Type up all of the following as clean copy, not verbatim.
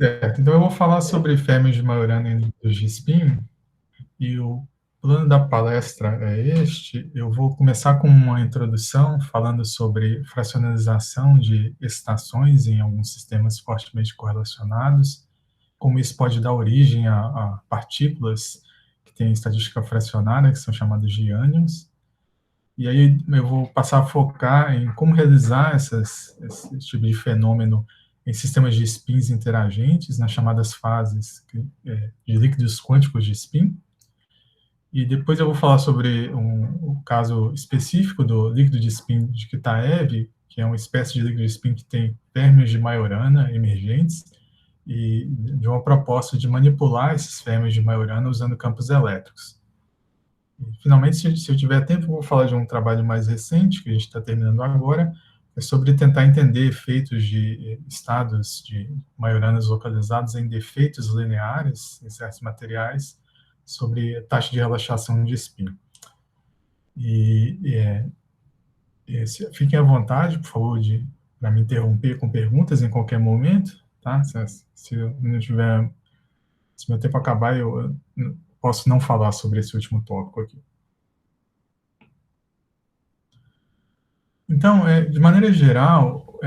Certo, então eu vou falar sobre fêmeas de Majorana e líquidos de spin, e o plano da palestra é este. Eu vou começar com uma introdução falando sobre fracionalização de estações em alguns sistemas fortemente correlacionados, como isso pode dar origem a partículas que têm estatística fracionária, que são chamadas de ânions. E aí eu vou passar a focar em como realizar esse tipo de fenômeno em sistemas de spins interagentes, nas chamadas fases de líquidos quânticos de spin. E depois eu vou falar sobre o caso específico do líquido de spin de Kitaev, que é uma espécie de líquido de spin que tem férmions de Majorana emergentes, e de uma proposta de manipular esses férmions de Majorana usando campos elétricos. Finalmente, se eu tiver tempo, eu vou falar de um trabalho mais recente, que a gente está terminando agora, é sobre tentar entender efeitos de estados de Majoranas localizados em defeitos lineares em certos materiais, sobre taxa de relaxação de spin. Fiquem à vontade, por favor, para me interromper com perguntas em qualquer momento, tá? Se eu não tiver, se meu tempo acabar, eu posso não falar sobre esse último tópico aqui. Então, de maneira geral,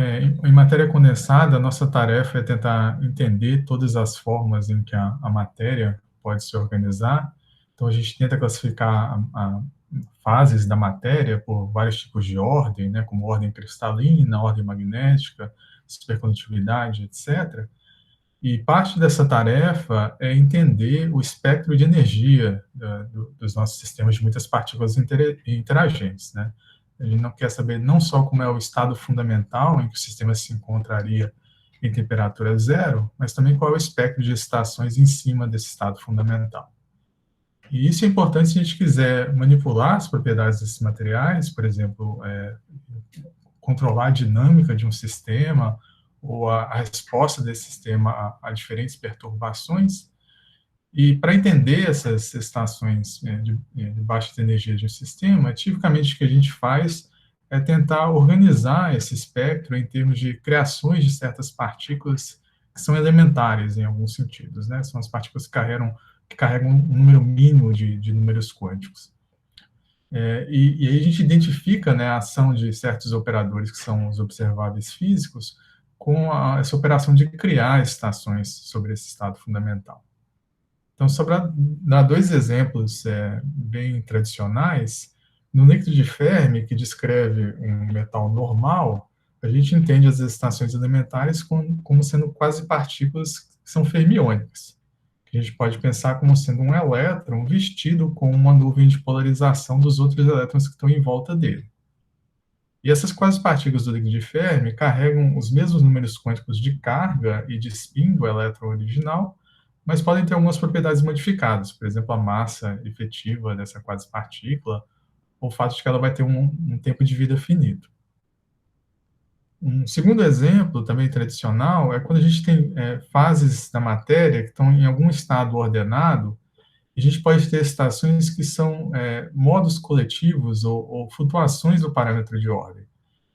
em matéria condensada, a nossa tarefa é tentar entender todas as formas em que a matéria pode se organizar. Então, a gente tenta classificar fases da matéria por vários tipos de ordem, né, como ordem cristalina, ordem magnética, supercondutividade, etc. E parte dessa tarefa é entender o espectro de energia dos nossos sistemas de muitas partículas interagentes, né? A gente não quer saber não só como é o estado fundamental em que o sistema se encontraria em temperatura zero, mas também qual é o espectro de estações em cima desse estado fundamental. E isso é importante se a gente quiser manipular as propriedades desses materiais, por exemplo, controlar a dinâmica de um sistema ou a resposta desse sistema a diferentes perturbações. E para entender essas estações de baixa energia de um sistema, tipicamente o que a gente faz é tentar organizar esse espectro em termos de criações de certas partículas que são elementares em alguns sentidos, né? São as partículas que carregam um número mínimo de números quânticos. E aí a gente identifica, né, a ação de certos operadores que são os observáveis físicos com essa operação de criar estações sobre esse estado fundamental. Então, só para dar dois exemplos bem tradicionais, no líquido de Fermi, que descreve um metal normal, a gente entende as estações elementares como sendo quase partículas que são fermiônicas. A gente pode pensar como sendo um elétron vestido com uma nuvem de polarização dos outros elétrons que estão em volta dele. E essas quase partículas do líquido de Fermi carregam os mesmos números quânticos de carga e de spin do elétron original, mas podem ter algumas propriedades modificadas, por exemplo, a massa efetiva dessa quase partícula, ou o fato de que ela vai ter um tempo de vida finito. Um segundo exemplo, também tradicional, é quando a gente tem fases da matéria que estão em algum estado ordenado, e a gente pode ter estações que são modos coletivos ou flutuações do parâmetro de ordem.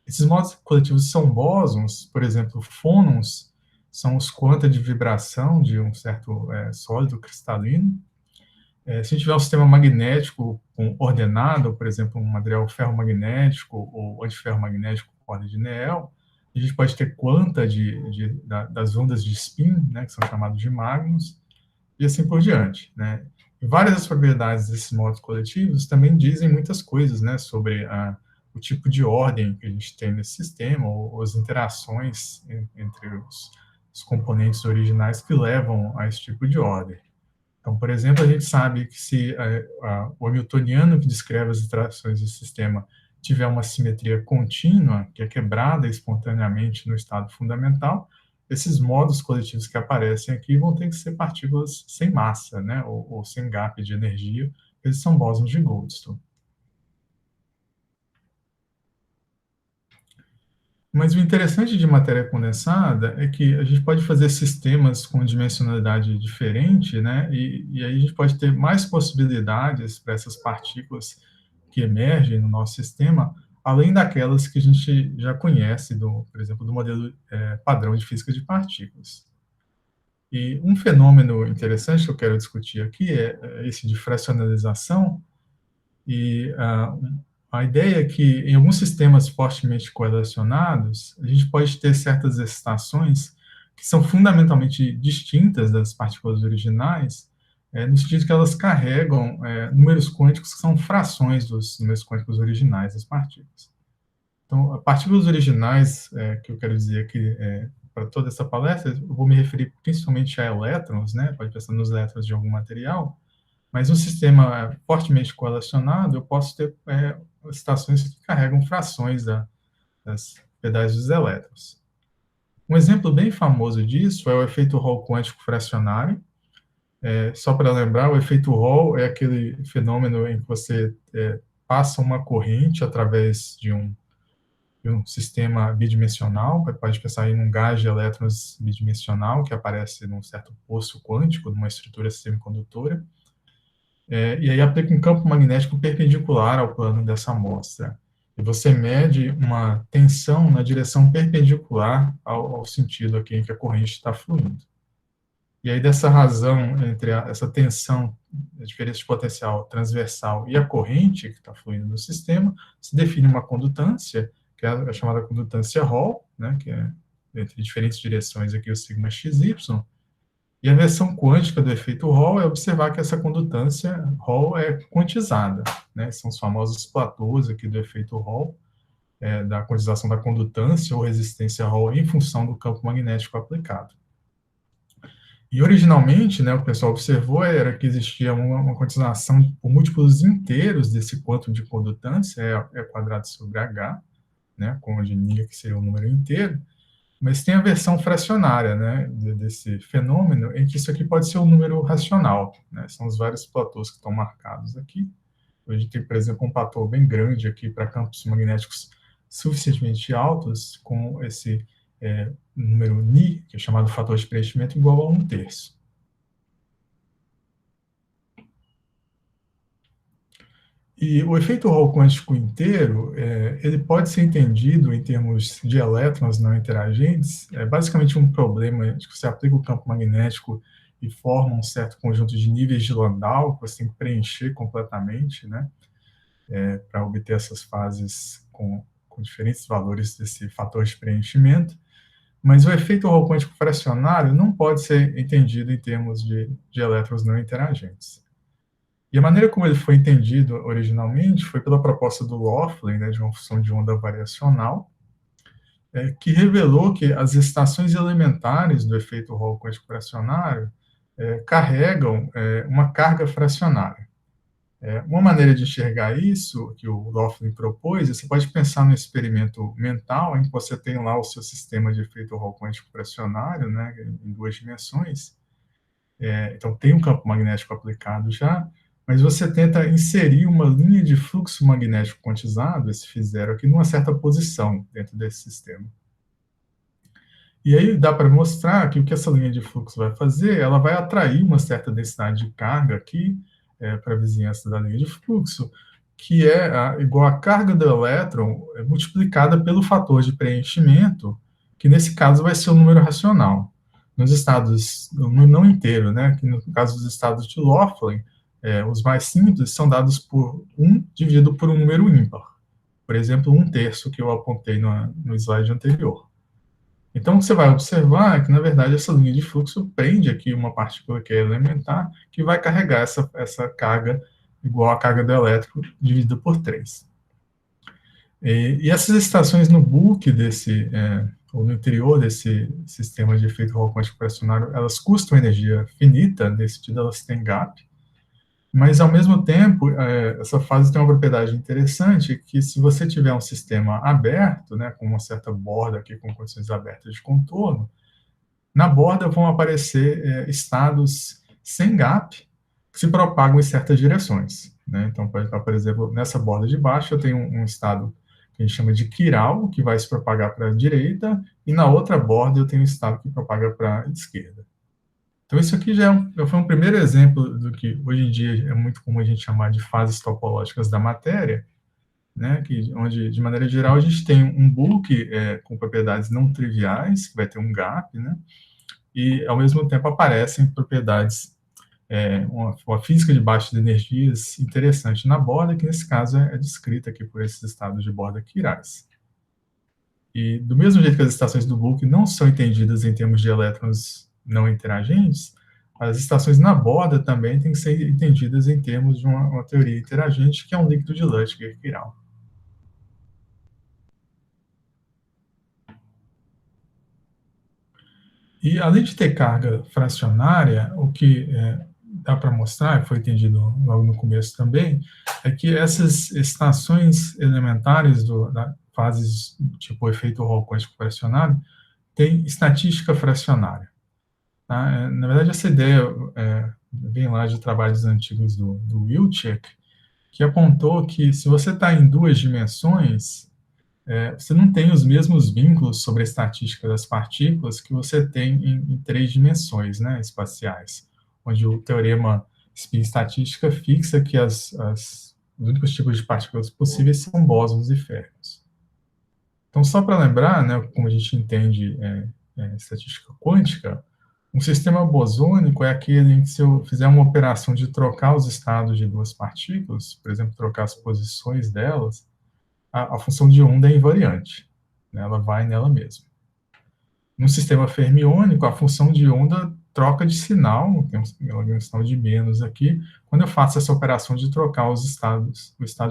Esses modos coletivos são bósons, por exemplo, fônons, são os quanta de vibração de um certo sólido cristalino. Se a gente tiver um sistema magnético ordenado, por exemplo, um material ferromagnético ou antiferromagnético com ordem de Néel, a gente pode ter quanta das ondas de spin, né, que são chamados de magnons, e assim por diante, né? E várias das propriedades desses modos coletivos também dizem muitas coisas, né, sobre o tipo de ordem que a gente tem nesse sistema, ou as interações entre os componentes originais que levam a esse tipo de ordem. Então, por exemplo, a gente sabe que se o hamiltoniano que descreve as interações do sistema tiver uma simetria contínua, que é quebrada espontaneamente no estado fundamental, esses modos coletivos que aparecem aqui vão ter que ser partículas sem massa, né, ou sem gap de energia, eles são bósons de Goldstone. Mas o interessante de matéria condensada é que a gente pode fazer sistemas com dimensionalidade diferente, né? E aí a gente pode ter mais possibilidades para essas partículas que emergem no nosso sistema, além daquelas que a gente já conhece, por exemplo, do modelo padrão de física de partículas. E um fenômeno interessante que eu quero discutir aqui é esse de fracionalização, e a ideia é que em alguns sistemas fortemente correlacionados, a gente pode ter certas excitações que são fundamentalmente distintas das partículas originais, no sentido que elas carregam números quânticos que são frações dos números quânticos originais das partículas. Então, partículas originais, que eu quero dizer aqui, para toda essa palestra, eu vou me referir principalmente a elétrons, né? Pode pensar nos elétrons de algum material, mas um sistema fortemente correlacionado, eu posso ter estações que carregam frações das pedais dos elétrons. Um exemplo bem famoso disso é o efeito Hall quântico fracionário. Só para lembrar, o efeito Hall é aquele fenômeno em que você passa uma corrente através de um sistema bidimensional, pode pensar em um gás de elétrons bidimensional que aparece num certo poço quântico, numa estrutura semicondutora, e aí aplica um campo magnético perpendicular ao plano dessa amostra. E você mede uma tensão na direção perpendicular ao sentido aqui em que a corrente está fluindo. E aí, dessa razão entre essa tensão, a diferença de potencial transversal e a corrente que está fluindo no sistema, se define uma condutância, que é a chamada condutância Hall, né, que é entre diferentes direções aqui o sigma xy, e a versão quântica do efeito Hall é observar que essa condutância Hall é quantizada, né, são os famosos platôs aqui do efeito Hall, da quantização da condutância ou resistência Hall em função do campo magnético aplicado. E originalmente, né, o que o pessoal observou era que existia uma quantização por múltiplos inteiros desse quantum de condutância, E quadrado sobre H, né, com onde Ni que seria o número inteiro, mas tem a versão fracionária, né, desse fenômeno, em que isso aqui pode ser um número racional, né, são os vários platôs que estão marcados aqui. Hoje tem, por exemplo, um platô bem grande aqui para campos magnéticos suficientemente altos, com esse número Ni, que é chamado fator de preenchimento, igual a 1/3. E o efeito Hall quântico inteiro, ele pode ser entendido em termos de elétrons não interagentes, é basicamente um problema de que você aplica o campo magnético e forma um certo conjunto de níveis de Landau, que você tem que preencher completamente, né, para obter essas fases com diferentes valores desse fator de preenchimento. Mas o efeito Hall quântico fracionário não pode ser entendido em termos de elétrons não interagentes. E a maneira como ele foi entendido originalmente foi pela proposta do Laughlin, né, de uma função de onda variacional, que revelou que as estações elementares do efeito Hall quântico fracionário carregam uma carga fracionária. Uma maneira de enxergar isso, que o Laughlin propôs, você pode pensar no experimento mental, em que você tem lá o seu sistema de efeito Hall quântico fracionário, né, em 2 dimensões. Então, tem um campo magnético aplicado já, mas você tenta inserir uma linha de fluxo magnético quantizado, esse φ0 aqui, numa certa posição dentro desse sistema. E aí dá para mostrar que o que essa linha de fluxo vai fazer, ela vai atrair uma certa densidade de carga aqui, para a vizinhança da linha de fluxo, que é igual à carga do elétron multiplicada pelo fator de preenchimento, que nesse caso vai ser o número racional. Nos estados, não inteiro, né, que no caso dos estados de Laughlin, os mais simples são dados por 1 dividido por um número ímpar. Por exemplo, 1/3, que eu apontei no slide anterior. Então, você vai observar que, na verdade, essa linha de fluxo prende aqui uma partícula que é elementar, que vai carregar essa carga igual à carga do elétron, dividida por 3. E essas estações no bulk ou no interior desse sistema de efeito Hall quântico fracionário, elas custam energia finita, nesse sentido elas têm gap, mas, ao mesmo tempo, essa fase tem uma propriedade interessante, que se você tiver um sistema aberto, né, com uma certa borda aqui, com condições abertas de contorno, na borda vão aparecer estados sem gap, que se propagam em certas direções, né? Então, por exemplo, nessa borda de baixo, eu tenho um estado que a gente chama de quiral, que vai se propagar para a direita, e na outra borda eu tenho um estado que propaga para a esquerda. Então, isso aqui já foi um primeiro exemplo do que hoje em dia é muito comum a gente chamar de fases topológicas da matéria, né, onde, de maneira geral, a gente tem um bulk com propriedades não triviais, que vai ter um gap, né, e, ao mesmo tempo, aparecem propriedades, uma física de baixas energias interessante na borda, que nesse caso é descrita aqui por esses estados de borda quirais. E, do mesmo jeito que as estações do Boole não são entendidas em termos de elétrons não interagentes, as estações na borda também têm que ser entendidas em termos de uma teoria interagente, que é um líquido de Luttinger quiral. E, além de ter carga fracionária, o que dá para mostrar, foi entendido logo no começo também, é que essas estações elementares da fases tipo efeito Hall quântico fracionário têm estatística fracionária. Tá? Na verdade, essa ideia vem lá de trabalhos antigos do Wilczek, que apontou que se você está em duas dimensões, você não tem os mesmos vínculos sobre a estatística das partículas que você tem em três dimensões, né, espaciais, onde o teorema spin-estatística fixa que os únicos tipos de partículas possíveis são bósons e férmions. Então, só para lembrar, né, como a gente entende estatística quântica, um sistema bosônico é aquele em que, se eu fizer uma operação de trocar os estados de duas partículas, por exemplo, trocar as posições delas, a função de onda é invariante, né? Ela vai nela mesma. No sistema fermiônico, a função de onda troca de sinal, tem um sinal de menos aqui, quando eu faço essa operação de trocar o estado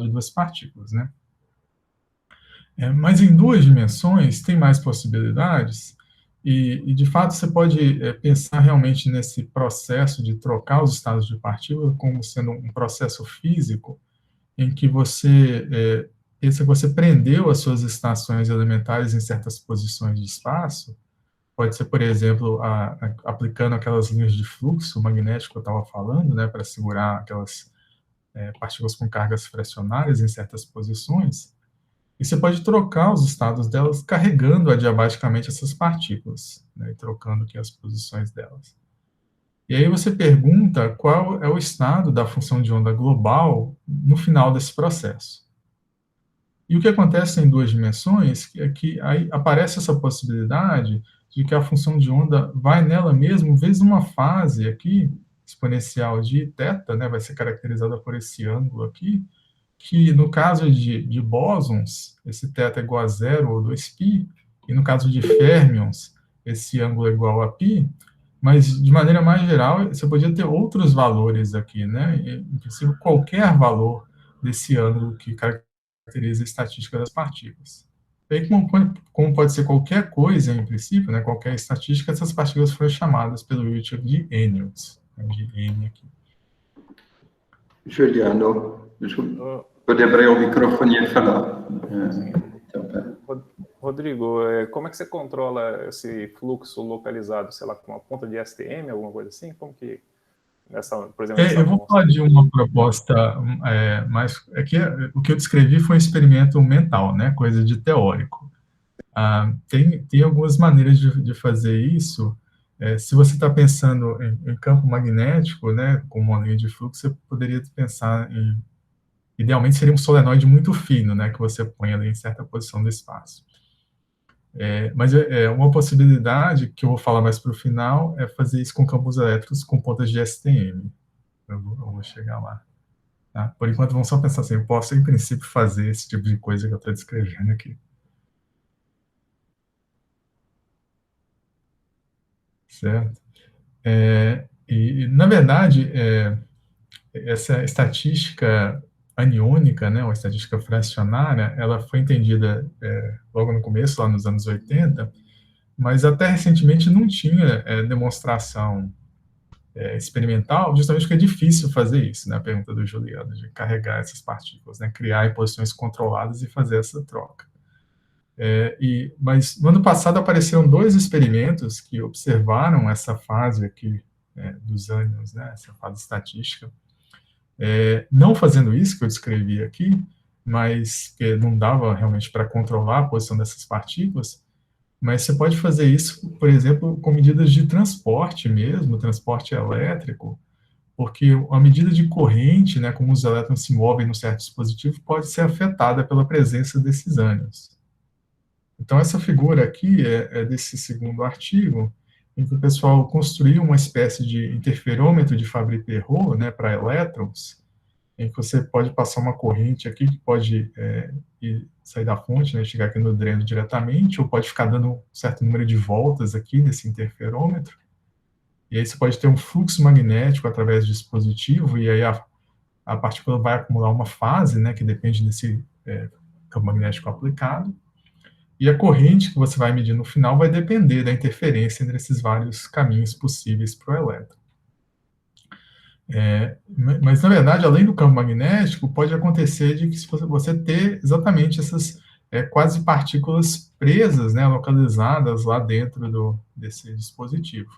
de duas partículas, né? Mas em duas dimensões tem mais possibilidades, e de fato você pode pensar realmente nesse processo de trocar os estados de partícula como sendo um processo físico, em que você pensa que você prendeu as suas estações elementares em certas posições de espaço. Pode ser, por exemplo, aplicando aquelas linhas de fluxo magnético que eu estava falando, né, para segurar aquelas partículas com cargas fracionárias em certas posições. E você pode trocar os estados delas carregando adiabaticamente essas partículas, né, e trocando aqui as posições delas. E aí você pergunta qual é o estado da função de onda global no final desse processo. E o que acontece em duas dimensões é que aí aparece essa possibilidade de que a função de onda vai nela mesmo, vezes uma fase aqui, exponencial de θ, né, vai ser caracterizada por esse ângulo aqui, que no caso de bósons, esse θ é igual a 0 ou 2π, e no caso de férmions, esse ângulo é igual a π, mas de maneira mais geral, você podia ter outros valores aqui, né, inclusive qualquer valor desse ângulo que caracteriza a estatística das partículas. E aí, como pode ser qualquer coisa, em princípio, né, qualquer estatística, essas partículas foram chamadas pelo Wilczek de Enels, de N aqui. Juliano, poder abrir o microfone e falar. Rodrigo, como é que você controla esse fluxo localizado, sei lá, com uma ponta de STM, alguma coisa assim? Como que, por exemplo, eu vou falar de uma proposta mais... o que eu descrevi foi um experimento mental, né, coisa de teórico. Tem algumas maneiras de fazer isso. Se você está pensando em campo magnético, né, com uma linha de fluxo, você poderia pensar em... Idealmente seria um solenoide muito fino, né, que você põe ali em certa posição do espaço. Mas uma possibilidade, que eu vou falar mais para o final, é fazer isso com campos elétricos com pontas de STM. Eu vou chegar lá. Tá? Por enquanto, vamos só pensar assim, eu posso, em princípio, fazer esse tipo de coisa que eu estou descrevendo aqui. Certo? Na verdade, essa estatística aniônica, né, ou estatística fracionária, ela foi entendida logo no começo, lá nos anos 80, mas até recentemente não tinha demonstração experimental, justamente porque é difícil fazer isso, né, a pergunta do Juliano, de carregar essas partículas, né, criar em posições controladas e fazer essa troca. Mas no ano passado apareceram 2 experimentos que observaram essa fase aqui dos ânions, né, essa fase estatística, não fazendo isso que eu descrevi aqui, mas que não dava realmente para controlar a posição dessas partículas, mas você pode fazer isso, por exemplo, com medidas de transporte mesmo, transporte elétrico, porque a medida de corrente, né, como os elétrons se movem num certo dispositivo, pode ser afetada pela presença desses ânions. Então, essa figura aqui é desse segundo artigo, em que o pessoal construiu uma espécie de interferômetro de Fabry-Pérot, né, para elétrons, em que você pode passar uma corrente aqui que pode sair da fonte, né, chegar aqui no dreno diretamente, ou pode ficar dando um certo número de voltas aqui nesse interferômetro. E aí você pode ter um fluxo magnético através do dispositivo, e aí a partícula vai acumular uma fase, né, que depende desse campo magnético aplicado. E a corrente que você vai medir no final vai depender da interferência entre esses vários caminhos possíveis para o elétron. Mas, na verdade, além do campo magnético, pode acontecer de que você ter exatamente essas quase partículas presas, né, localizadas lá dentro desse dispositivo.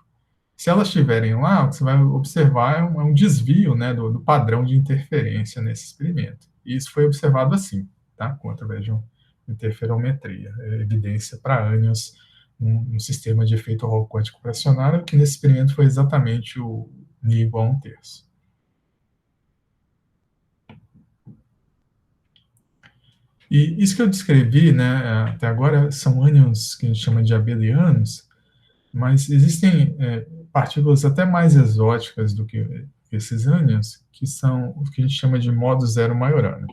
Se elas estiverem lá, o que você vai observar é um desvio, né, do padrão de interferência nesse experimento. E isso foi observado assim, tá? Através de uma interferometria, evidência para ânions, um sistema de efeito Hall quântico fracionário, que nesse experimento foi exatamente o Ni igual a 1/3. E isso que eu descrevi, né, até agora, são ânions que a gente chama de abelianos, mas existem partículas até mais exóticas do que esses ânions, que são o que a gente chama de modo zero Majorana.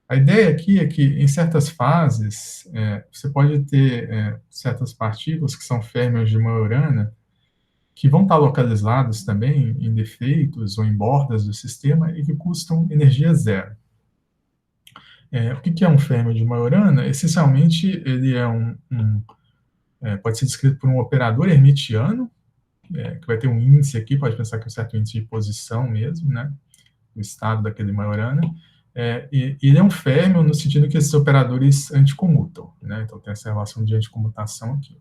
A ideia aqui é que, em certas fases, você pode ter certas partículas que são férmions de Majorana, que vão estar localizadas também em defeitos ou em bordas do sistema e que custam energia zero. O que é um férmion de Majorana? Essencialmente, ele pode ser descrito por um operador hermitiano, que vai ter um índice aqui, pode pensar que é um certo índice de posição mesmo, né, do estado daquele Majorana, e ele é um férmion no sentido que esses operadores anticomutam, né, então tem essa relação de anticomutação aqui.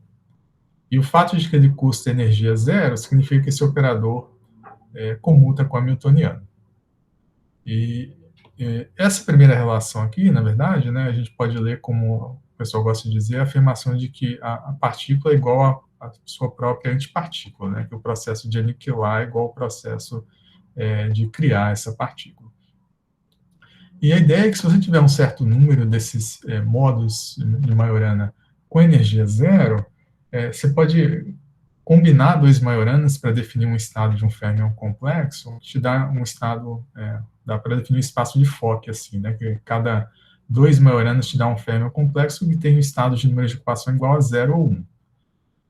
E o fato de que ele custa energia zero significa que esse operador comuta com o hamiltoniano. E essa primeira relação aqui, na verdade, né, a gente pode ler como o pessoal gosta de dizer, a afirmação de que a partícula é igual à sua própria antipartícula, né, que o processo de aniquilar é igual ao processo de criar essa partícula. E a ideia é que se você tiver um certo número desses modos de Majorana com energia zero, você pode combinar dois Majoranas para definir um estado de um férmion complexo, te dá um estado, dá para definir um espaço de Fock, assim, né, que cada dois Majoranas te dá um férmion complexo que tem um estado de número de ocupação igual a 0 ou 1.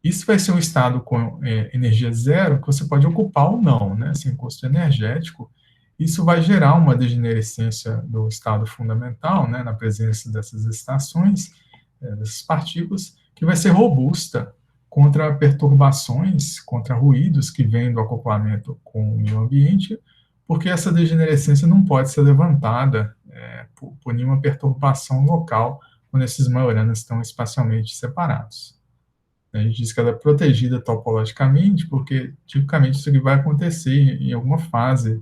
Isso vai ser um estado com energia zero que você pode ocupar ou não, né, sem custo energético. Isso vai gerar uma degenerescência do estado fundamental, né, na presença dessas estações, dessas partículas, que vai ser robusta contra perturbações, contra ruídos que vêm do acoplamento com o meio ambiente, porque essa degenerescência não pode ser levantada por nenhuma perturbação local quando esses Majoranas estão espacialmente separados. A gente diz que ela é protegida topologicamente, porque tipicamente isso aqui vai acontecer em alguma fase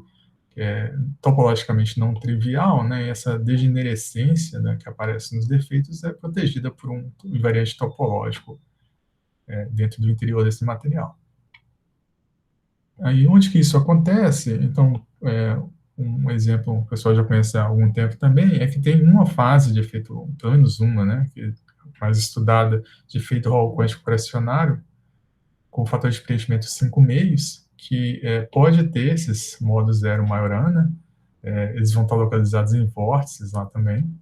topologicamente não trivial, né, e essa degenerescência, né, que aparece nos defeitos é protegida por um invariante topológico dentro do interior desse material. Aí, onde que isso acontece? Então, um exemplo, o pessoal já conhece há algum tempo também, é que tem uma fase de efeito, pelo menos uma, né, que é mais estudada, de efeito Hall quântico fracionário, com o fator de preenchimento 5 meios, que pode ter esses modos zero Majorana, eles vão estar localizados em vórtices lá também.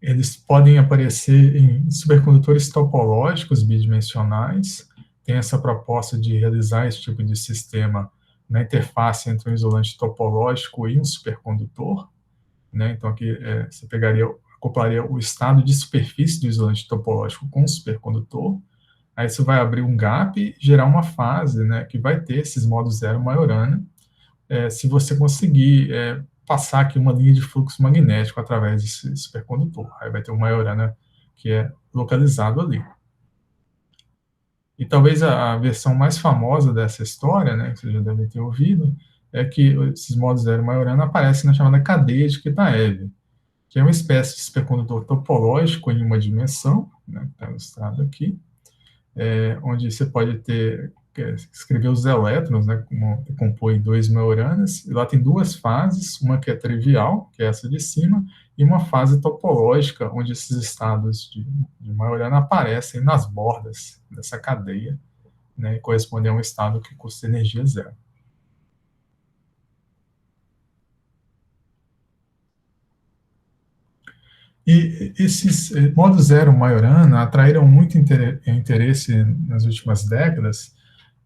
Eles podem aparecer em supercondutores topológicos bidimensionais, tem essa proposta de realizar esse tipo de sistema na interface entre um isolante topológico e um supercondutor, né? Então aqui você acoplaria o estado de superfície do isolante topológico com o supercondutor, aí isso vai abrir um gap e gerar uma fase, né, que vai ter esses modos zero Majorana, se você conseguir passar aqui uma linha de fluxo magnético através desse supercondutor. Aí vai ter um Majorana que é localizado ali. E talvez a versão mais famosa dessa história, né, que vocês já devem ter ouvido, é que esses modos zero Majorana aparecem na chamada cadeia de Kitaev, que é uma espécie de supercondutor topológico em uma dimensão, né, que está ilustrado aqui, onde você pode escrever os elétrons, né, que compõem dois Majoranas, e lá tem duas fases, uma que é trivial, que é essa de cima, e uma fase topológica, onde esses estados de Majorana aparecem nas bordas dessa cadeia né, e correspondem a um estado que custa energia zero. E esses modo zero Majorana atraíram muito interesse nas últimas décadas,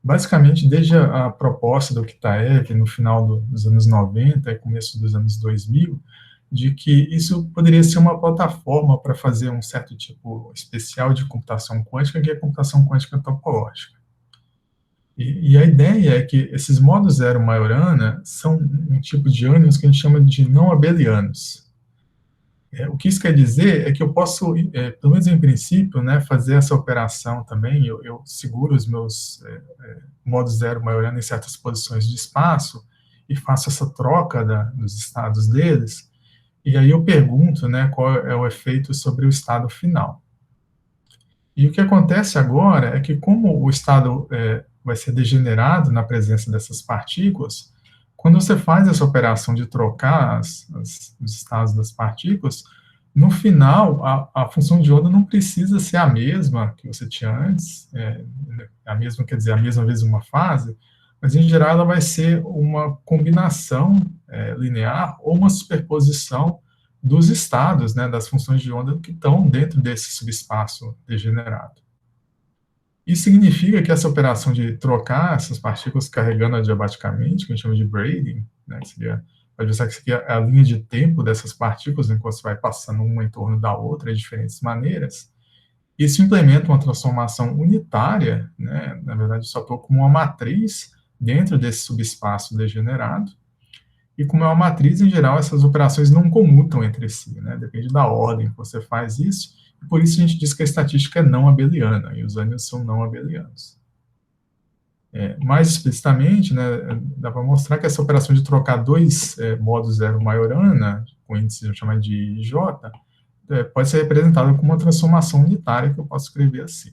basicamente desde a proposta do Kitaev no final dos anos 90 e começo dos anos 2000, de que isso poderia ser uma plataforma para fazer um certo tipo especial de computação quântica, que é a computação quântica topológica. E a ideia é que esses modos zero Majorana são um tipo de ânions que a gente chama de não abelianos. O que isso quer dizer é que eu posso, pelo menos em princípio, né, fazer essa operação também, eu seguro os meus modos zero Majorana em certas posições de espaço e faço essa troca dos estados deles, e aí eu pergunto, né, qual é o efeito sobre o estado final. E o que acontece agora é que, como o estado vai ser degenerado na presença dessas partículas, quando você faz essa operação de trocar os estados das partículas, no final, a função de onda não precisa ser a mesma que você tinha antes, a mesma, quer dizer, a mesma vezes uma fase, mas, em geral, ela vai ser uma combinação linear ou uma superposição dos estados, né, das funções de onda que estão dentro desse subespaço degenerado. Isso significa que essa operação de trocar essas partículas carregando adiabaticamente, que a gente chama de braiding, né, pode pensar que isso aqui é a linha de tempo dessas partículas, enquanto você vai passando uma em torno da outra de diferentes maneiras. Isso implementa uma transformação unitária, né, na verdade, eu só estou como uma matriz dentro desse subespaço degenerado, e como é uma matriz, em geral, essas operações não comutam entre si, né? Depende da ordem que você faz isso, e por isso a gente diz que a estatística é não abeliana, e os ânions são não abelianos. Mais explicitamente, né, dá para mostrar que essa operação de trocar dois modos zero Majorana, com índice chamado de J, pode ser representada como uma transformação unitária, que eu posso escrever assim.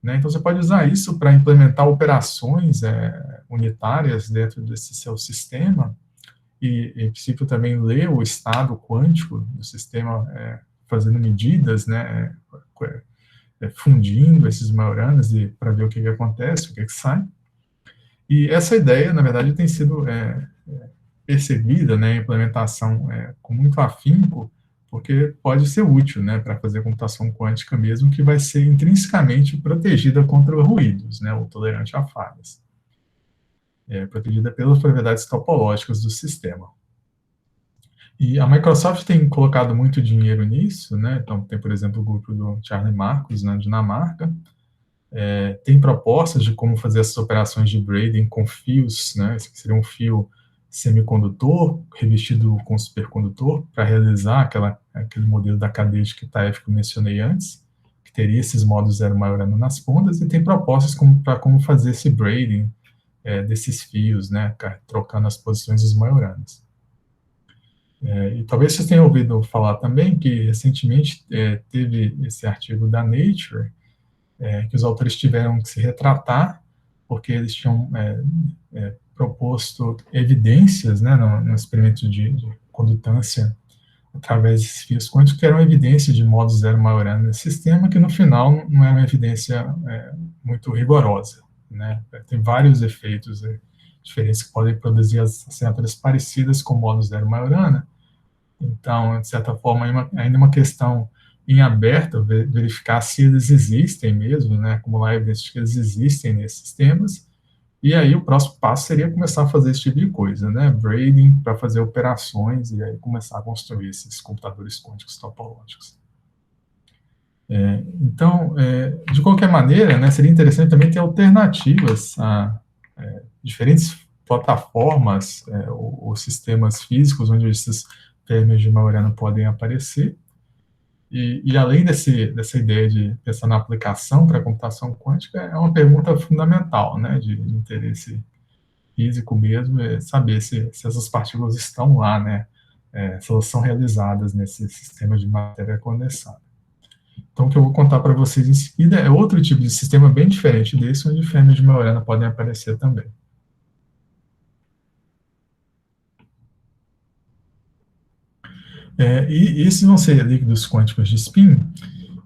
Né? Então, você pode usar isso para implementar operações unitárias dentro desse seu sistema e, em princípio, também ler o estado quântico do sistema fazendo medidas, né, fundindo esses Majoranas para ver o que acontece, o que sai. E essa ideia, na verdade, tem sido percebida, né, a implementação com muito afinco, porque pode ser útil, né, para fazer computação quântica mesmo, que vai ser intrinsecamente protegida contra ruídos, né, ou tolerante a falhas. Protegida pelas propriedades topológicas do sistema. E a Microsoft tem colocado muito dinheiro nisso, né, então tem, por exemplo, o grupo do Charlie Marcus, na Dinamarca, tem propostas de como fazer essas operações de braiding com fios, né, esse seria um fio semicondutor revestido com supercondutor para realizar aquele modelo da cadeia de Kitaev que eu mencionei antes, que teria esses modos zero Majorana nas pontas, e tem propostas para como fazer esse braiding desses fios, né, trocando as posições dos Majoranas. E talvez vocês tenham ouvido falar também que recentemente teve esse artigo da Nature, que os autores tiveram que se retratar, porque eles tinham proposto evidências, né, no experimento de condutância através desses fios quânticos, que eram evidências de modo zero Majorana nesse sistema, que no final não é uma evidência muito rigorosa, né? Tem vários efeitos diferentes que podem produzir assinaturas parecidas com modo zero Majorana. Então, de certa forma, ainda é uma questão em aberto, verificar se eles existem mesmo, né, acumular evidências de que eles existem nesses sistemas. E aí o próximo passo seria começar a fazer esse tipo de coisa, né, braiding para fazer operações e aí começar a construir esses computadores quânticos topológicos. Então, de qualquer maneira, né, seria interessante também ter alternativas a diferentes plataformas ou sistemas físicos onde esses termos de Majorana podem aparecer. E além dessa ideia de pensar na aplicação para a computação quântica, é uma pergunta fundamental, né, de interesse físico mesmo, saber se essas partículas estão lá, né, se elas são realizadas nesse sistema de matéria condensada. Então, o que eu vou contar para vocês em seguida é outro tipo de sistema bem diferente desse, onde fêmeas de Majorana podem aparecer também. E esses vão ser líquidos quânticos de spin,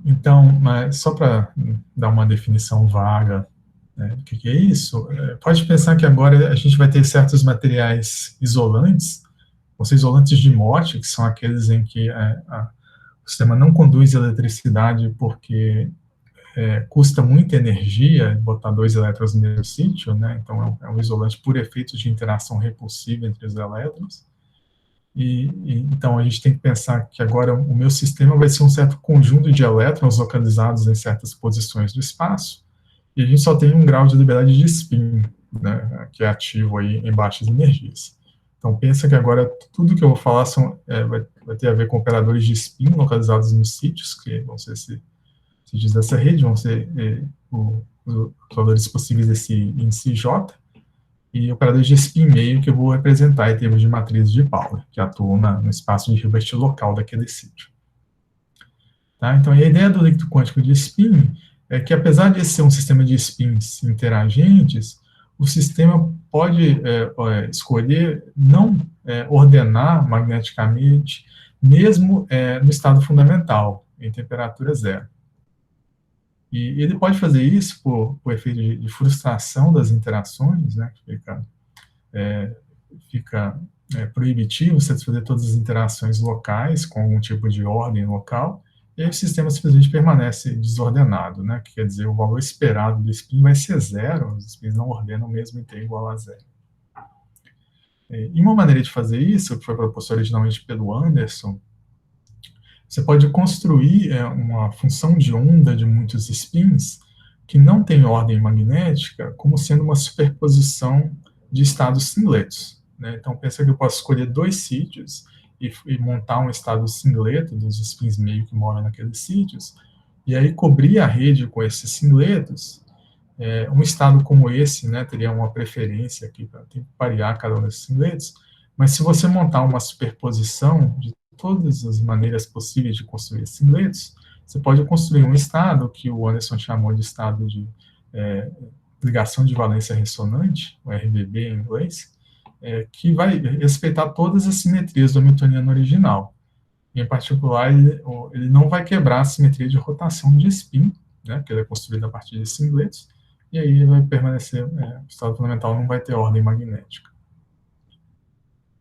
Então, mas só para dar uma definição vaga, né, do que é isso, pode pensar que agora a gente vai ter certos materiais isolantes, ou seja, isolantes de Mott, que são aqueles em que o sistema não conduz eletricidade porque custa muita energia botar 2 elétrons no mesmo sítio, né? Então é um isolante por efeito de interação repulsiva entre os elétrons. Então a gente tem que pensar que agora o meu sistema vai ser um certo conjunto de elétrons localizados em certas posições do espaço, e a gente só tem um grau de liberdade de spin, né, que é ativo aí em baixas energias. Então pensa que agora tudo que eu vou falar vai ter a ver com operadores de spin localizados nos sítios, que vão ser sítios dessa rede, vão ser os valores possíveis desse índice J, e operadores de spin meio que eu vou representar em termos de matriz de Pauli, que atuam no espaço de Hilbert local daquele sítio. Tá? Então, a ideia do líquido quântico de spin é que, apesar de ser um sistema de spins interagentes, o sistema pode escolher não ordenar magneticamente, mesmo no estado fundamental, em temperatura zero. E ele pode fazer isso por efeito de frustração das interações, né, que fica proibitivo você fazer todas as interações locais com algum tipo de ordem local, e aí o sistema simplesmente permanece desordenado, né, que quer dizer, o valor esperado do spin vai ser zero, os spins não ordenam mesmo em t igual a zero. E uma maneira de fazer isso, que foi proposta originalmente pelo Anderson, você pode construir uma função de onda de muitos spins que não tem ordem magnética como sendo uma superposição de estados singletos, né? Então, pensa que eu posso escolher 2 sítios e montar um estado singleto dos spins meio que moram naqueles sítios, e aí cobrir a rede com esses singletos. Um estado como esse, né, teria uma preferência aqui para parear cada um desses singletos, mas se você montar uma superposição de todas as maneiras possíveis de construir singletos, você pode construir um estado que o Anderson chamou de estado de ligação de valência ressonante, o RVB em inglês, que vai respeitar todas as simetrias do hamiltoniano original. Em particular, ele não vai quebrar a simetria de rotação de spin, né, que ele é construído a partir de singletos, e aí ele vai permanecer, o estado fundamental não vai ter ordem magnética.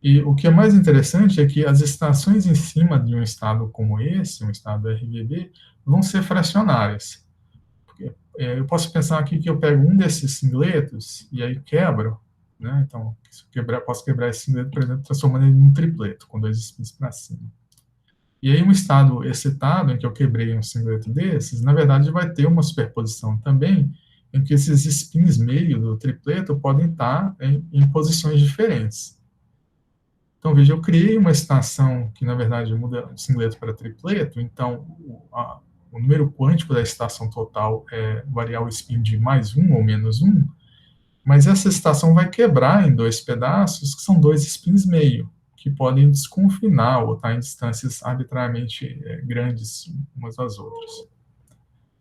E o que é mais interessante é que as estações em cima de um estado como esse, um estado RVB, vão ser fracionárias. Porque, eu posso pensar aqui que eu pego um desses singletos e aí quebro, né? Então, se eu posso quebrar esse singleto, por exemplo, transformando ele num tripleto, com 2 spins para cima. E aí um estado excitado, em que eu quebrei um singleto desses, na verdade vai ter uma superposição também, em que esses spins meio do tripleto podem estar em posições diferentes. Então, veja, eu criei uma estação que, na verdade, muda o singleto para tripleto, então o número quântico da estação total variar o spin de +1 ou -1, mas essa estação vai quebrar em 2 pedaços, que são 2 spins meio, que podem desconfinar ou estar em distâncias arbitrariamente grandes umas das outras.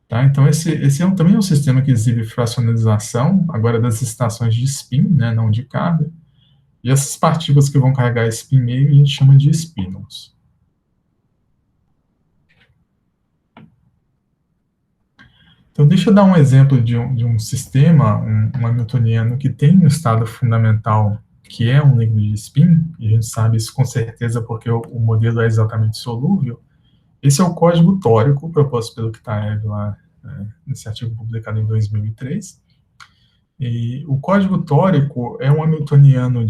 Tá? Então, esse também é um sistema que exibe fracionalização, agora das estações de spin, né, não de carga. E essas partículas que vão carregar esse spin meio a gente chama de spinons. Então, deixa eu dar um exemplo de um sistema, um hamiltoniano, que tem um estado fundamental que é um líquido de spin, e a gente sabe isso com certeza porque o modelo é exatamente solúvel. Esse é o código tórico proposto pelo Kitaev lá, nesse artigo publicado em 2003. E o código tórico é um hamiltoniano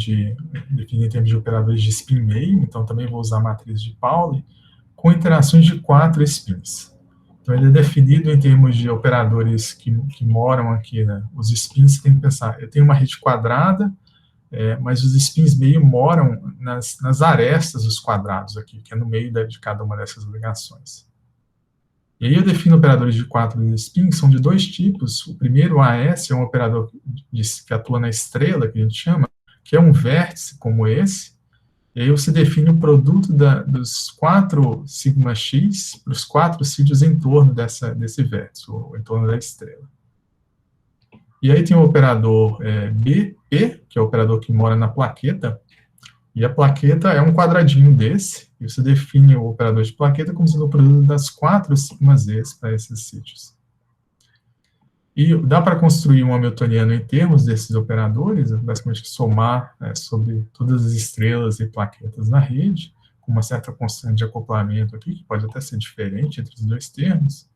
definido em termos de operadores de spin meio, então também vou usar a matriz de Pauli, com interações de 4 spins. Então ele é definido em termos de operadores que moram aqui, né? Os spins, você tem que pensar, eu tenho uma rede quadrada, mas os spins meio moram nas arestas dos quadrados aqui, que é no meio de cada uma dessas ligações. E aí eu defino operadores de 4 spins, são de 2 tipos. O primeiro, AS, é um operador que atua na estrela, que a gente chama, que é um vértice como esse. E aí você define o produto dos 4 sigma-x para os 4 sítios em torno desse vértice, ou em torno da estrela. E aí tem o operador BP, que é o operador que mora na plaqueta, E a plaqueta é um quadradinho desse, e você define o operador de plaqueta como sendo o produto das 4 σz's para esses sítios. E dá para construir um hamiltoniano em termos desses operadores, basicamente somar sobre todas as estrelas e plaquetas na rede, com uma certa constante de acoplamento aqui, que pode até ser diferente entre os dois termos.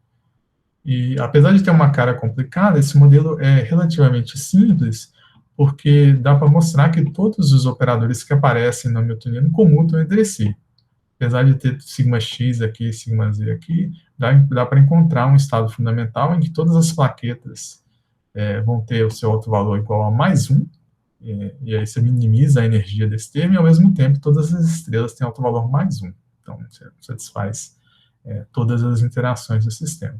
E, apesar de ter uma cara complicada, esse modelo é relativamente simples, porque dá para mostrar que todos os operadores que aparecem no hamiltoniano comutam entre si. Apesar de ter σx aqui e σz aqui, dá para encontrar um estado fundamental em que todas as plaquetas vão ter o seu autovalor igual a mais 1, e aí você minimiza a energia desse termo, e ao mesmo tempo todas as estrelas têm autovalor mais 1. Então, você satisfaz todas as interações do sistema.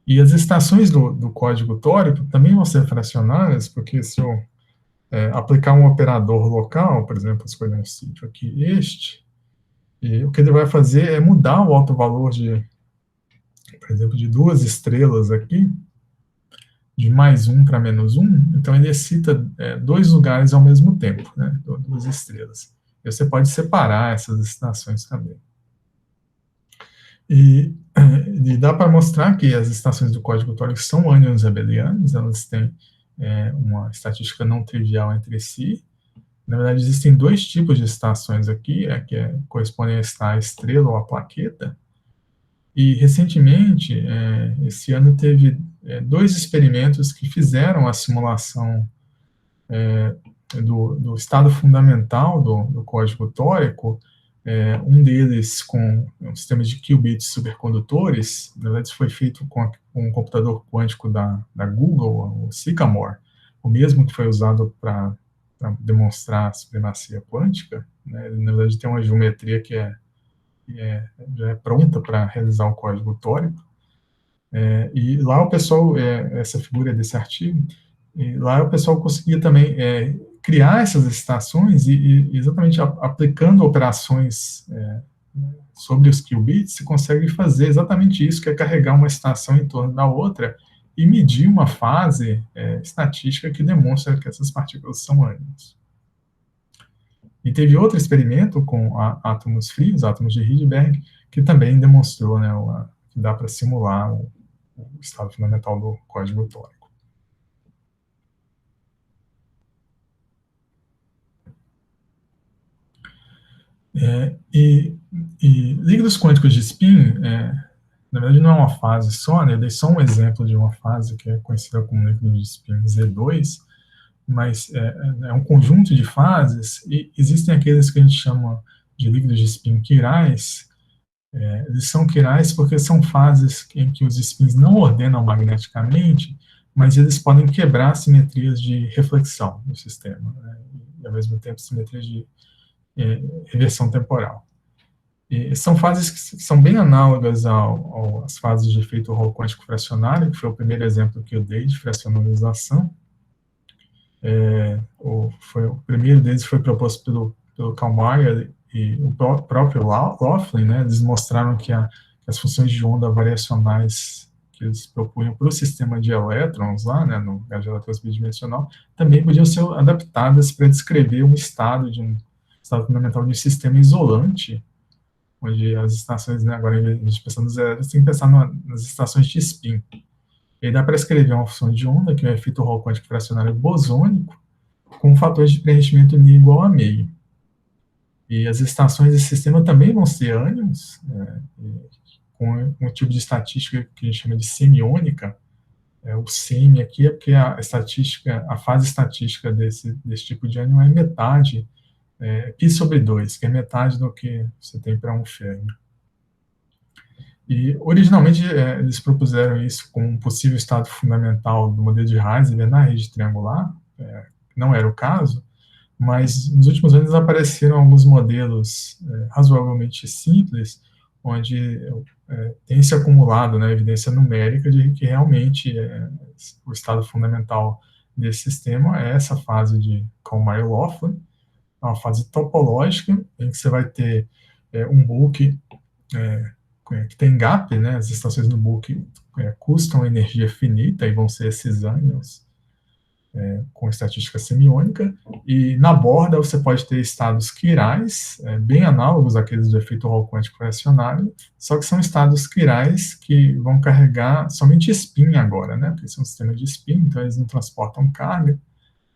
E as estações do código tórico também vão ser fracionárias, porque se eu aplicar um operador local, por exemplo, escolher um sítio aqui, e o que ele vai fazer é mudar o autovalor por exemplo, de 2 estrelas aqui, de mais 1 para menos 1, então ele excita 2 lugares ao mesmo tempo, né, 2 estrelas. E você pode separar essas estações também. E dá para mostrar que as estações do código tórico são ânions abelianos, elas têm uma estatística não trivial entre si. Na verdade, existem 2 tipos de estações aqui, que correspondem a estar a estrela ou a plaqueta. E, recentemente, esse ano teve 2 experimentos que fizeram a simulação do estado fundamental do código tórico. Um deles com um sistema de qubits supercondutores. Na verdade, isso foi feito com um computador quântico da Google, o Sycamore, o mesmo que foi usado para demonstrar a supremacia quântica, né? Na verdade, tem uma geometria que já é pronta para realizar o código tórico. E lá o pessoal, essa figura desse artigo, e lá o pessoal conseguia também criar essas estações e exatamente aplicando operações sobre os qubits, se consegue fazer exatamente isso, que é carregar uma estação em torno da outra e medir uma fase estatística que demonstra que essas partículas são ânions. E teve outro experimento com átomos frios, átomos de Rydberg, que também demonstrou, né, que dá para simular o estado fundamental do código tórico. E líquidos quânticos de spin, na verdade não é uma fase só, né, eu dei só um exemplo de uma fase que é conhecida como líquido de spin Z2, mas é um conjunto de fases, e existem aqueles que a gente chama de líquidos de spin quirais. Eles são quirais porque são fases em que os spins não ordenam magneticamente, mas eles podem quebrar simetrias de reflexão no sistema, né, e ao mesmo tempo simetrias de reversão temporal. E são fases que são bem análogas às fases de efeito Hall quântico fracionário, que foi o primeiro exemplo que eu dei de fracionalização. O primeiro deles foi proposto pelo Karl Meyer e o próprio Laughlin, né? Eles mostraram que as funções de onda variacionais que eles propunham para o sistema de elétrons lá, né, no gás de elétrons bidimensional, também podiam ser adaptadas para descrever um estado fundamental de um sistema isolante, onde as estações, né, agora em vez de pensar nos elétrons, tem que pensar nas estações de spin. E aí dá para escrever uma função de onda, que é o efeito Hall quântico fracionário bosônico, com fatores de preenchimento Ni igual a meio. E as estações desse sistema também vão ser ânions, com um tipo de estatística que a gente chama de semiônica. O semi aqui é porque a fase estatística desse tipo de ânion é metade, π/2, que é metade do que você tem para um férmio. E, originalmente, eles propuseram isso como um possível estado fundamental do modelo de Heisenberg na rede triangular, não era o caso, mas nos últimos anos apareceram alguns modelos razoavelmente simples, onde tem se acumulado, né, evidência numérica de que realmente o estado fundamental desse sistema é essa fase de Karl Meyer-Laughlin, uma fase topológica, em que você vai ter um bulk que tem gap, né, as estações do bulk custam energia finita e vão ser esses ânions. com estatística semiônica, e na borda você pode ter estados quirais, bem análogos àqueles do efeito Hall quântico fracionário, só que são estados quirais que vão carregar somente spin agora, né? Porque são sistemas de spin, então eles não transportam carga,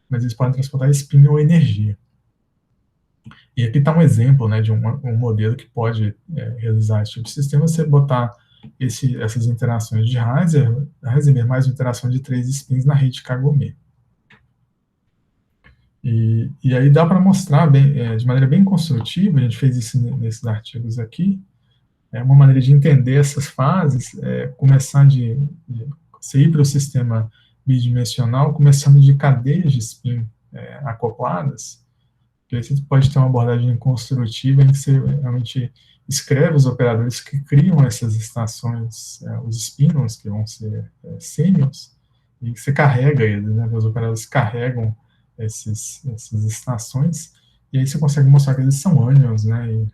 mas eles podem transportar spin ou energia. E aqui está um exemplo, né, de um modelo que pode realizar esse tipo de sistema, você botar essas interações de Heisenberg mais uma interação de 3 spins na rede Kagome. E aí dá para mostrar de maneira bem construtiva, a gente fez isso nesses artigos aqui, uma maneira de entender essas fases, começar você ir para o sistema bidimensional, começando de cadeias de spin acopladas, que aí você pode ter uma abordagem construtiva em que você realmente escreve os operadores que criam essas estações, os spinons, que vão ser sêmios, e que você carrega eles, né? Os operadores carregam essas estações, e aí você consegue mostrar que eles são ânions, né?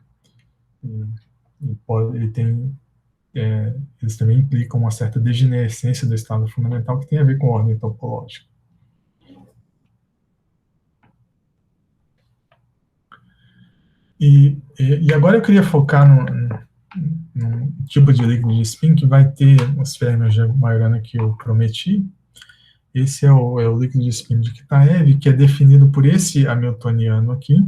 Eles também implicam uma certa degenerescência do estado fundamental que tem a ver com ordem topológica. E agora eu queria focar num tipo de líquido de spin que vai ter os férmions de Majorana que eu prometi. Esse é o líquido de spin de Kitaev, que é definido por esse hamiltoniano aqui.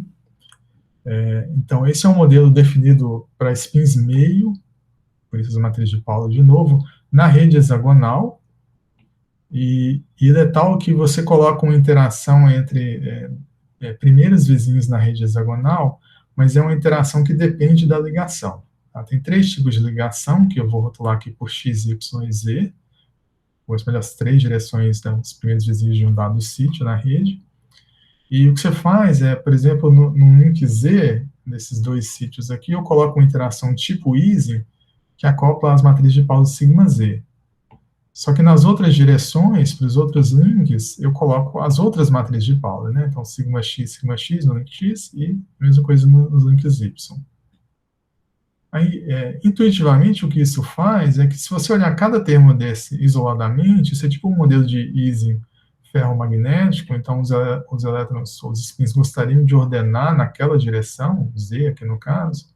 Então, esse é um modelo definido para spins meio, por isso as matrizes de Pauli de novo, na rede hexagonal, e ele é tal que você coloca uma interação entre primeiros vizinhos na rede hexagonal, mas é uma interação que depende da ligação. Tá? Tem 3 tipos de ligação, que eu vou rotular aqui por x, y e z, vou escolher as 3 direções dos primeiros vizinhos de um dado sítio na rede. E o que você faz por exemplo, no link Z, nesses 2 sítios aqui, eu coloco uma interação tipo Ising, que acopla as matrizes de Pauli sigma Z. Só que nas outras direções, para os outros links, eu coloco as outras matrizes de Pauli, né? Então, sigma x no link X e a mesma coisa nos links Y. Aí, intuitivamente, o que isso faz é que se você olhar cada termo desse isoladamente, isso é tipo um modelo de Ising ferromagnético, então os elétrons, os spins gostariam de ordenar naquela direção, Z aqui no caso,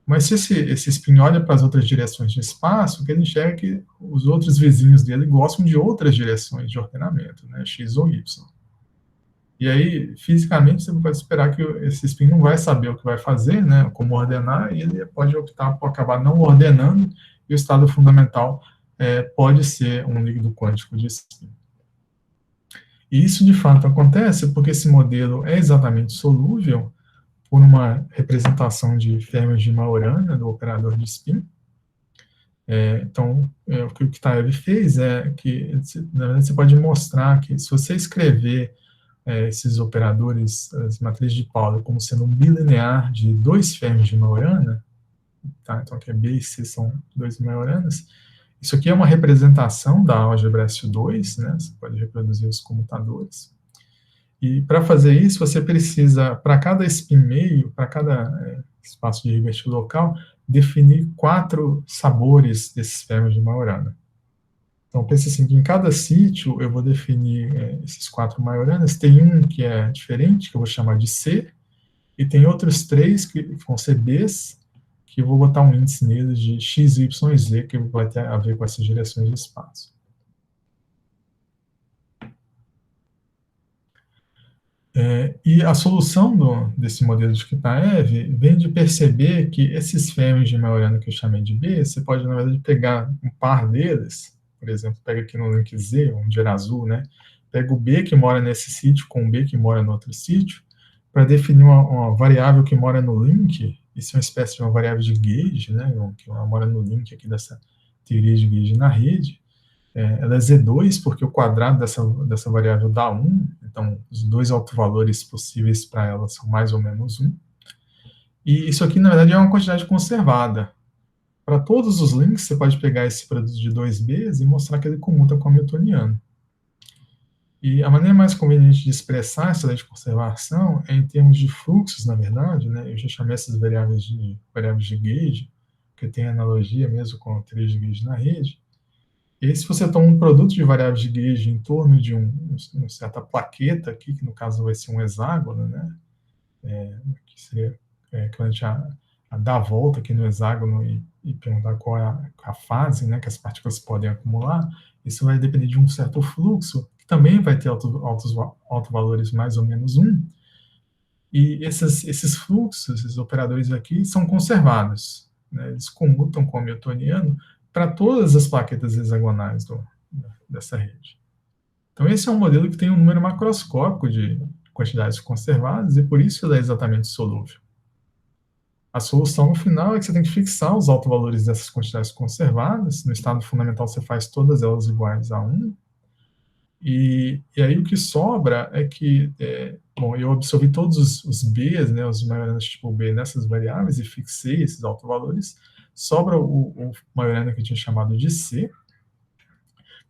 mas se esse spin olha para as outras direções de espaço, o que ele enxerga é que os outros vizinhos dele gostam de outras direções de ordenamento, né, X ou Y. E aí, fisicamente, você pode esperar que esse spin não vai saber o que vai fazer, né, como ordenar, e ele pode optar por acabar não ordenando, e o estado fundamental pode ser um líquido quântico de spin. E isso, de fato, acontece porque esse modelo é exatamente solúvel por uma representação de férmions de Majorana, do operador de spin. Então, o que o Kitaev fez é que, na verdade, você pode mostrar que se você escrever esses operadores, as matrizes de Pauli, como sendo um bilinear de 2 férmions de Majorana, tá? Então aqui B e C são 2 Majoranas, isso aqui é uma representação da álgebra SU2, né? Você pode reproduzir os comutadores. E para fazer isso, você precisa, para cada spin meio, para cada espaço de Hilbert local, definir 4 sabores desses férmions de Majorana. Então, pense assim, que em cada sítio eu vou definir esses 4 Majoranas, tem um que é diferente, que eu vou chamar de C, e tem outros 3 que vão ser Bs, que eu vou botar um índice neles de x, y e z, que vai ter a ver com essas direções de espaço. E a solução desse modelo de Kitaev vem de perceber que esses férmions de Majorana que eu chamei de B, você pode, na verdade, pegar um par deles, por exemplo, pega aqui no link Z, um de azul, né? Pega o B que mora nesse sítio com o B que mora no outro sítio, para definir uma variável que mora no link, isso é uma espécie de uma variável de gauge, né? Que mora no link aqui dessa teoria de gauge na rede. Ela é Z2, porque o quadrado dessa variável dá 1, então os 2 autovalores possíveis para ela são mais ou menos 1. E isso aqui, na verdade, é uma quantidade conservada. Para todos os links, você pode pegar esse produto de 2Bs e mostrar que ele comuta com o hamiltoniano. E a maneira mais conveniente de expressar essa lei de conservação é em termos de fluxos, na verdade, né? Eu já chamei essas variáveis de gauge, que tem analogia mesmo com a teoria de gauge na rede. E aí, se você toma um produto de variáveis de gauge em torno de uma certa plaqueta aqui, que no caso vai ser um hexágono, né? Que seria quando a gente dá a volta aqui no hexágono e perguntar qual é a fase, né, que as partículas podem acumular, isso vai depender de um certo fluxo, que também vai ter altos valores mais ou menos 1, e esses fluxos, esses operadores aqui, são conservados, né, eles comutam com o hamiltoniano para todas as plaquetas hexagonais dessa rede. Então, esse é um modelo que tem um número macroscópico de quantidades conservadas, e por isso ele é exatamente solúvel. A solução no final é que você tem que fixar os autovalores dessas quantidades conservadas. No estado fundamental, você faz todas elas iguais a 1. E aí o que sobra é que, bom, eu absorvi todos os Bs, né, os Majoranas tipo B nessas variáveis e fixei esses autovalores. Sobra o Majorana que eu tinha chamado de C,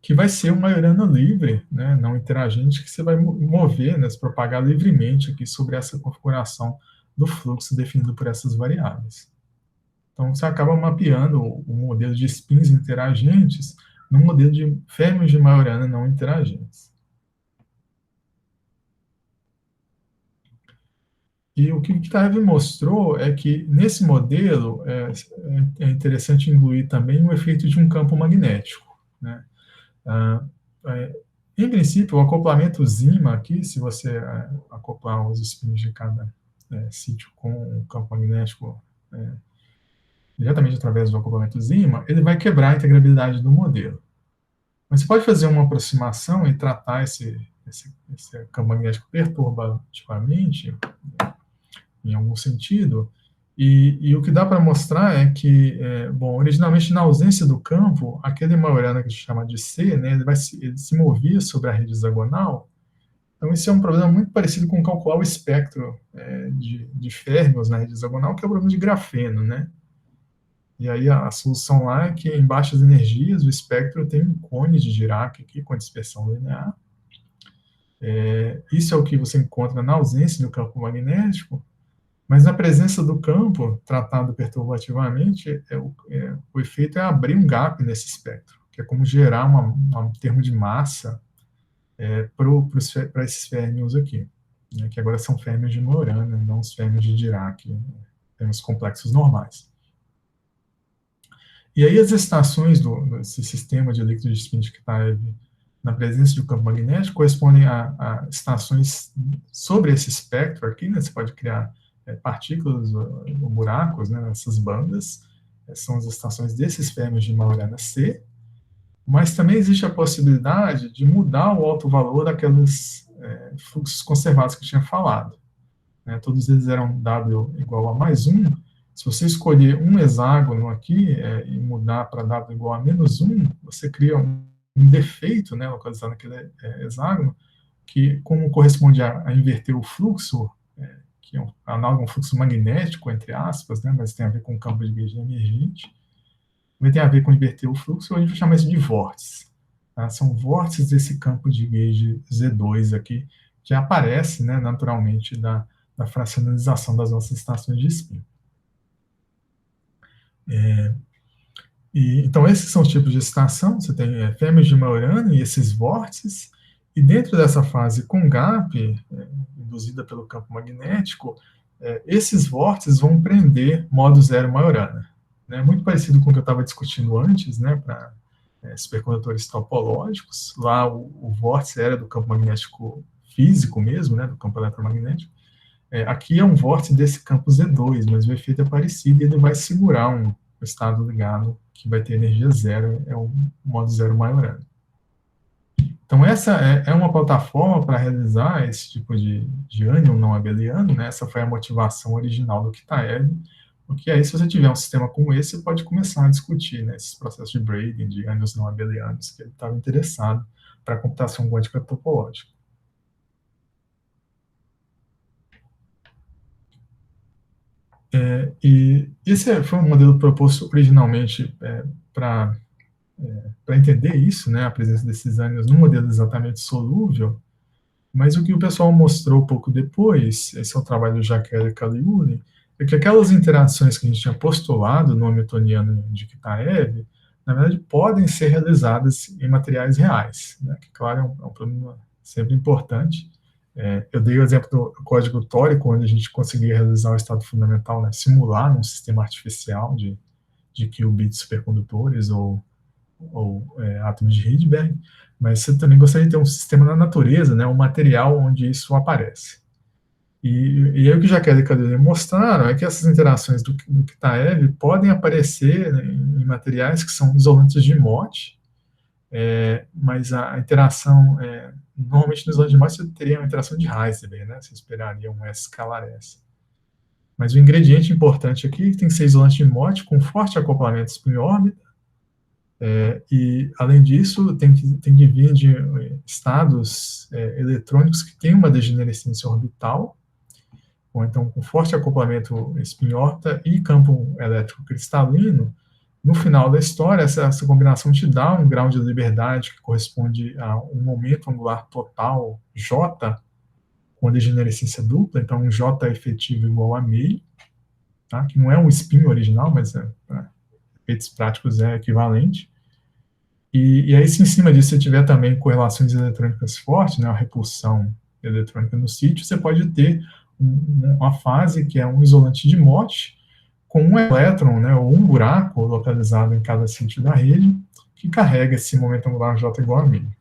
que vai ser uma Majorana livre, né, não interagente, que você vai mover, né, se propagar livremente aqui sobre essa configuração do fluxo definido por essas variáveis. Então, você acaba mapeando o modelo de spins interagentes no modelo de férmions de Majorana não interagentes. E o que o Kitaev mostrou é que, nesse modelo, é interessante incluir também o efeito de um campo magnético, né? Em princípio, o acoplamento Zima aqui, se você acoplar os spins de cada sítio com o campo magnético diretamente através do acoplamento Zima, ele vai quebrar a integrabilidade do modelo. Mas você pode fazer uma aproximação e tratar esse campo magnético perturbativamente, em algum sentido, e o que dá para mostrar é que, bom, originalmente na ausência do campo, aquele Majorana que a gente chama de C, né, ele se movia sobre a rede hexagonal. Então, esse é um problema muito parecido com calcular o espectro de férmions na rede hexagonal, que é o problema de grafeno, né? E aí a solução lá é que em baixas energias o espectro tem um cone de Dirac aqui com a dispersão linear. Isso é o que você encontra na ausência do campo magnético, mas na presença do campo, tratado perturbativamente, o efeito é abrir um gap nesse espectro, que é como gerar um termo de massa para esses férmions aqui, né, que agora são férmions de Majorana, não os férmions de Dirac, termos complexos normais. E aí as estações desse sistema de líquido de spin de Kitaev na presença do campo magnético correspondem a estações sobre esse espectro aqui, né? Você pode criar partículas ou buracos, né, nessas bandas, são as estações desses férmions de Majorana C, mas também existe a possibilidade de mudar o alto valor daqueles fluxos conservados que eu tinha falado, né? Todos eles eram W igual a mais 1. Se você escolher um hexágono aqui e mudar para W igual a menos 1, você cria um defeito, né, localizado naquele hexágono, que, como corresponde a inverter o fluxo, que é análogo a um fluxo magnético, entre aspas, né, mas tem a ver com o campo de gauge emergente, também tem a ver com inverter o fluxo, a gente vai chamar isso de vórtice. Tá? São vórtices desse campo de gauge Z2 aqui, que aparece, né, naturalmente da fracionalização das nossas estações de spin. Então, esses são os tipos de estação. Você tem férmions de Majorana e esses vórtices, e dentro dessa fase com gap, induzida pelo campo magnético, esses vórtices vão prender modo zero Majorana. Né? Muito parecido com o que eu estava discutindo antes, né, para supercondutores topológicos. Lá o vórtice era do campo magnético físico mesmo, né, do campo eletromagnético. Aqui é um vórtice desse campo Z2, mas o efeito é parecido e ele vai segurar um estado ligado que vai ter energia zero, é o modo zero Majorana. Então, essa é uma plataforma para realizar esse tipo de ânion não abeliano, né? Essa foi a motivação original do Kitaev, porque aí, se você tiver um sistema como esse, você pode começar a discutir, né, esses processos de braiding, de ânions não abelianos, que ele estava interessado para a computação quântica topológica. E esse foi um modelo proposto originalmente para entender isso, né, a presença desses ânions num modelo exatamente solúvel, mas o que o pessoal mostrou pouco depois, esse é o trabalho do Jacques e Caliuli, é que aquelas interações que a gente tinha postulado no hamiltoniano de Kitaev na verdade, podem ser realizadas em materiais reais, né, que, claro, é um problema sempre importante. Eu dei o exemplo do código tórico, onde a gente conseguia realizar o estado fundamental, né, simular um sistema artificial de qubits supercondutores ou átomos de Rydberg, mas você também gostaria de ter um sistema na natureza, né, um material onde isso aparece. E aí o que Jacques e Cadelet mostraram é que essas interações do Kitaev podem aparecer, né, em materiais que são isolantes de Mott, mas a interação, normalmente nos isolantes de Mott você teria uma interação de Heisenberg, né, você esperaria um S escalar S. Mas o ingrediente importante aqui tem que ser isolante de Mott com forte acoplamento spin-órbita, e, além disso, tem que vir de estados eletrônicos que têm uma degenerescência orbital, ou então com forte acoplamento spin-órbita e campo elétrico cristalino. No final da história, essa combinação te dá um grau de liberdade que corresponde a um momento angular total J, com degenerescência dupla, então um J efetivo igual a meio, tá? Que não é um spin original, mas para efeitos práticos é equivalente. E aí, se em cima disso você tiver também correlações eletrônicas fortes, né, a repulsão eletrônica no sítio, você pode ter uma fase que é um isolante de Mott com um elétron, né, ou um buraco localizado em cada sítio da rede, que carrega esse momento angular J igual a meio.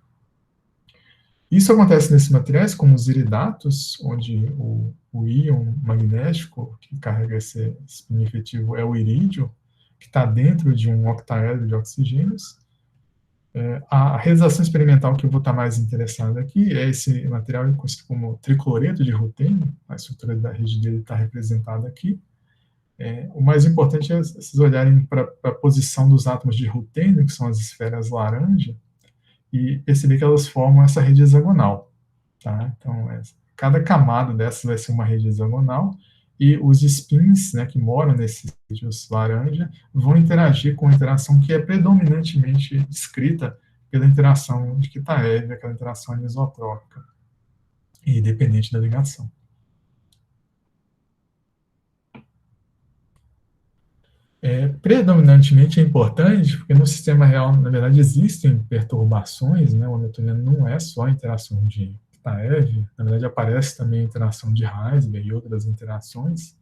Isso acontece nesses materiais como os iridatos, onde o íon magnético que carrega esse spin efetivo é o irídio, que está dentro de um octaedro de oxigênios. A realização experimental que eu vou estar mais interessado aqui é esse material conhecido como tricloreto de rutênio, a estrutura da rede dele está representada aqui. O mais importante é vocês olharem para a posição dos átomos de rutênio, que são as esferas laranja, e perceber que elas formam essa rede hexagonal. Tá? Então, cada camada dessas vai ser uma rede hexagonal, e os spins, né, que moram nesses sítios laranja vão interagir com a interação que é predominantemente descrita pela interação de Kitaev, aquela interação anisotrópica e dependente da ligação. Predominantemente é importante, porque no sistema real, na verdade, existem perturbações, né? O newtoniano não é só a interação de Kitaev, na verdade aparece também a interação de Heisenberg e outras interações,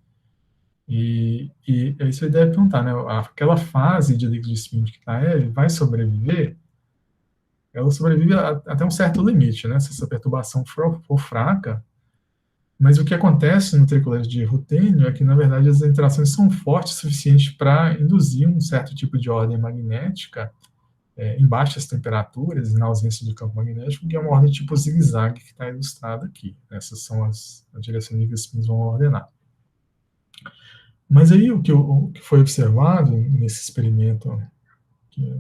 e aí você deve perguntar, né, aquela fase de líquido spin de Kitaev vai sobreviver? Ela sobrevive até um certo limite, né, se essa perturbação for fraca, mas o que acontece no tricoleto de rutênio é que, na verdade, as interações são fortes o suficiente para induzir um certo tipo de ordem magnética em baixas temperaturas, na ausência de campo magnético, que é uma ordem tipo zigue-zague que está ilustrada aqui. Essas são as direções que os spins vão ordenar. Mas aí o que foi observado nesse experimento, que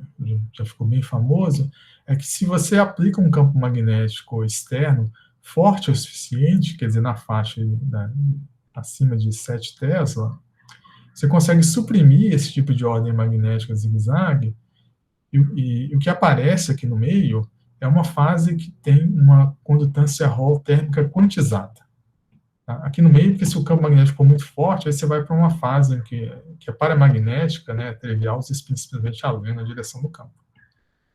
já ficou bem famoso, é que se você aplica um campo magnético externo forte o suficiente, quer dizer, na faixa acima de 7 Tesla, você consegue suprimir esse tipo de ordem magnética zigue-zague, e o que aparece aqui no meio é uma fase que tem uma condutância Hall térmica quantizada. Tá? Aqui no meio, porque se o campo magnético for muito forte, aí você vai para uma fase em que é paramagnética, né, trivial, os spins simplesmente alinham na direção do campo.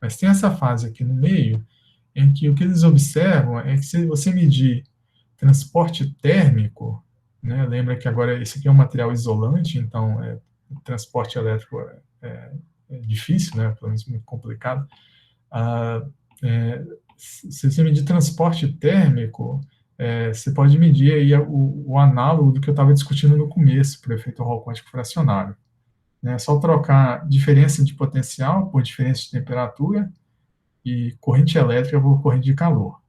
Mas tem essa fase aqui no meio, em que o que eles observam é que se você medir transporte térmico, né, lembra que agora esse aqui é um material isolante, então o transporte elétrico é difícil, né, pelo menos muito complicado. Se você medir transporte térmico, você pode medir aí o análogo do que eu estava discutindo no começo, para o efeito Hall quântico fracionário. É só trocar diferença de potencial por diferença de temperatura e corrente elétrica por corrente de calor.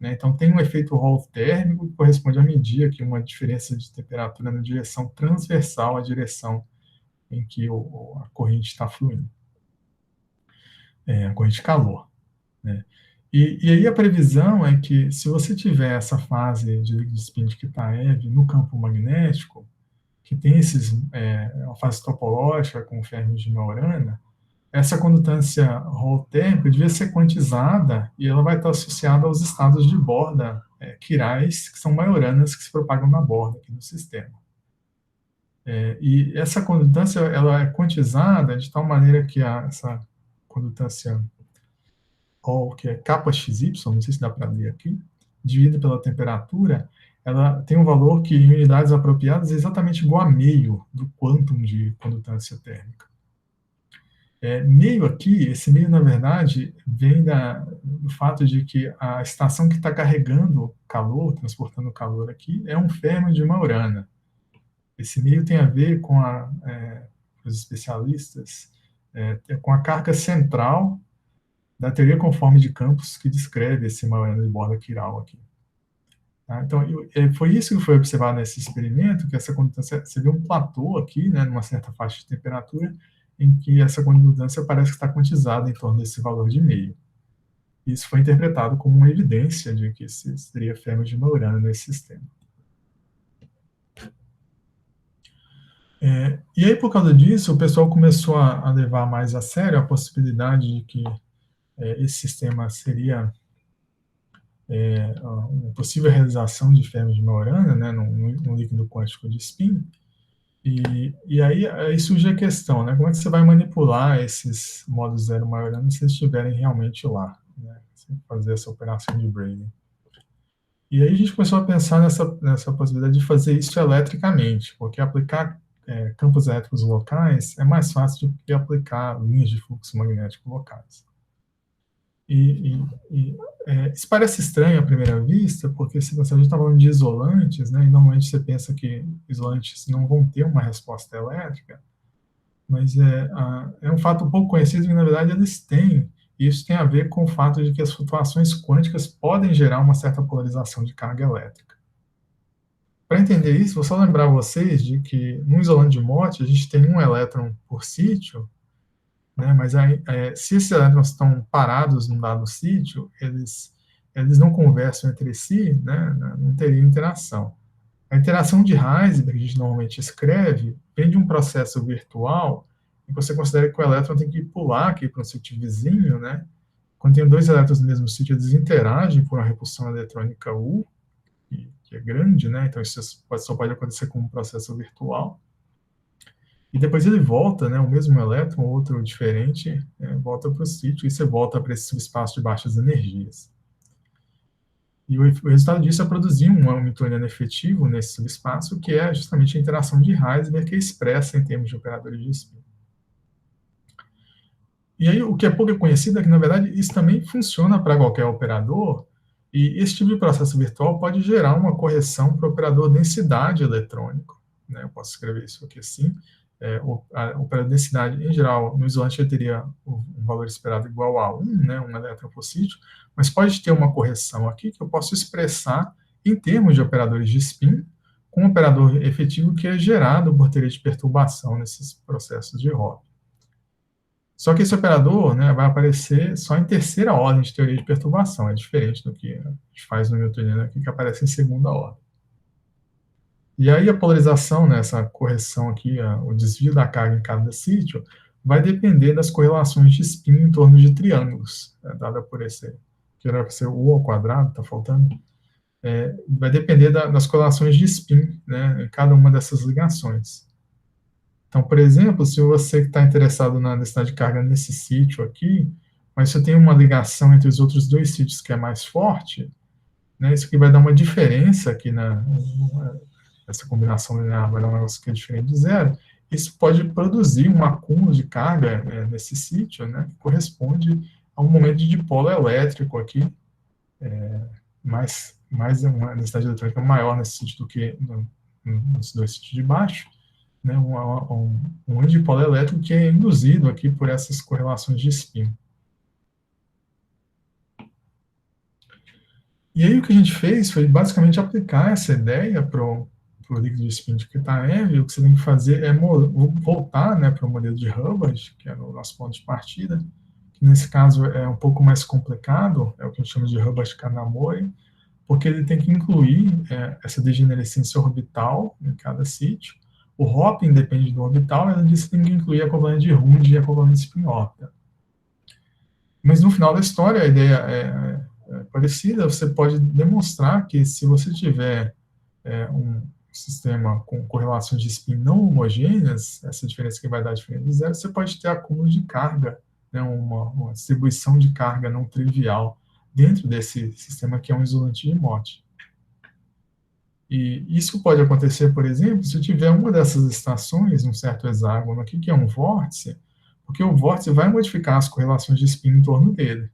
Então, tem um efeito Hall térmico que corresponde a medir aqui uma diferença de temperatura na direção transversal à direção em que a corrente está fluindo. A corrente de calor. Né? E aí a previsão é que, se você tiver essa fase de líquido spin de Kitaev no campo magnético, que tem uma fase topológica com fermions de Majorana, essa condutância Hall térmica devia ser quantizada e ela vai estar associada aos estados de borda quirais, que são majoranas que se propagam na borda aqui do sistema. E essa condutância ela é quantizada de tal maneira que essa condutância O, que é kappa XY, não sei se dá para ler aqui, dividido pela temperatura, ela tem um valor que, em unidades apropriadas, é exatamente igual a meio do quantum de condutância térmica. Meio aqui, esse meio, na verdade, vem do fato de que a estação que está carregando calor, transportando calor aqui, é um férmio de uma urana. Esse meio tem a ver com os especialistas, com a carga central da teoria conforme de campos que descreve esse Maurana de borda quiral aqui. Tá? Então, foi isso que foi observado nesse experimento, que essa condutância, você vê um platô aqui, né, numa certa faixa de temperatura, em que essa condutância parece que está quantizada em torno desse valor de meio. Isso foi interpretado como uma evidência de que seria férmio de Maurana nesse sistema. E aí, por causa disso, o pessoal começou a levar mais a sério a possibilidade de que esse sistema seria uma possível realização de férmio de Maurana, né, num líquido quântico de spin. E aí surge a questão, né, como é que você vai manipular esses modos zero Majorana se eles estiverem realmente lá, né, fazer essa operação de Braylen. E aí a gente começou a pensar nessa possibilidade de fazer isso eletricamente, porque aplicar campos elétricos locais é mais fácil do que aplicar linhas de fluxo magnético locais. Isso parece estranho à primeira vista, porque se você está falando de isolantes, né, e normalmente você pensa que isolantes não vão ter uma resposta elétrica, mas é um fato um pouco conhecido que, na verdade, eles têm, e isso tem a ver com o fato de que as flutuações quânticas podem gerar uma certa polarização de carga elétrica. Para entender isso, vou só lembrar vocês de que no isolante de Mott a gente tem um elétron por sítio, né, mas se esses elétrons estão parados num dado sítio, eles não conversam entre si, né, não teria interação. A interação de Heisenberg, que a gente normalmente escreve, vem de um processo virtual, e você considera que o elétron tem que pular aqui para um sítio vizinho, né? Quando tem dois elétrons no mesmo sítio, eles interagem por uma repulsão eletrônica U, que é grande, né? Então isso só pode acontecer com um processo virtual. E depois ele volta, né, o mesmo elétron, outro diferente, volta para o sítio, e você volta para esse subespaço de baixas energias. E o resultado disso é produzir um hamiltoniano efetivo nesse subespaço, que é justamente a interação de Heisenberg, que é expressa em termos de operadores de spin. E aí, o que é pouco conhecido é que, na verdade, isso também funciona para qualquer operador, e esse tipo de processo virtual pode gerar uma correção para o operador densidade eletrônico, né? Eu posso escrever isso aqui assim. A operador densidade, em geral, no isolante ele teria um valor esperado igual a 1, né, um elétron por sítio, mas pode ter uma correção aqui que eu posso expressar em termos de operadores de spin, com um operador efetivo que é gerado por teoria de perturbação nesses processos de Hopf. Só que esse operador, né, vai aparecer só em terceira ordem de teoria de perturbação, é diferente do que a gente faz no newtoniano aqui, que aparece em segunda ordem. E aí a polarização, né, essa correção aqui, o desvio da carga em cada sítio, vai depender das correlações de spin em torno de triângulos, dada por esse, que era para ser U ao quadrado, está faltando, vai depender das correlações de spin, né, em cada uma dessas ligações. Então, por exemplo, se você está interessado na densidade de carga nesse sítio aqui, mas você tem uma ligação entre os outros dois sítios que é mais forte, né, isso aqui vai dar uma diferença aqui essa combinação linear vai dar um negócio que é diferente de zero, isso pode produzir um acúmulo de carga nesse sítio, né, que corresponde a um momento de dipolo elétrico aqui, mais uma densidade eletrônica maior nesse sítio do que nos dois sítios de baixo, né, um dipolo elétrico que é induzido aqui por essas correlações de spin. E aí o que a gente fez foi basicamente aplicar essa ideia para o líquido de spin de Kitaev. O que você tem que fazer é voltar, né, para o modelo de Hubbard, que é o nosso ponto de partida, que nesse caso é um pouco mais complicado, é o que a gente chama de Hubbard-Kanamori, porque ele tem que incluir essa degenerescência orbital em cada sítio. O Hopf depende do orbital, ela disse que tem que incluir a covariância de Hund e a covariância de spin-órbita. Mas no final da história, a ideia é parecida. Você pode demonstrar que se você tiver um sistema com correlações de spin não homogêneas, essa diferença que vai dar diferença de zero, você pode ter acúmulo de carga né, uma distribuição de carga não trivial dentro desse sistema que é um isolante de Mott. E isso pode acontecer, por exemplo, se tiver uma dessas estações, um certo hexágono aqui, que é um vórtice, porque o vórtice vai modificar as correlações de spin em torno dele.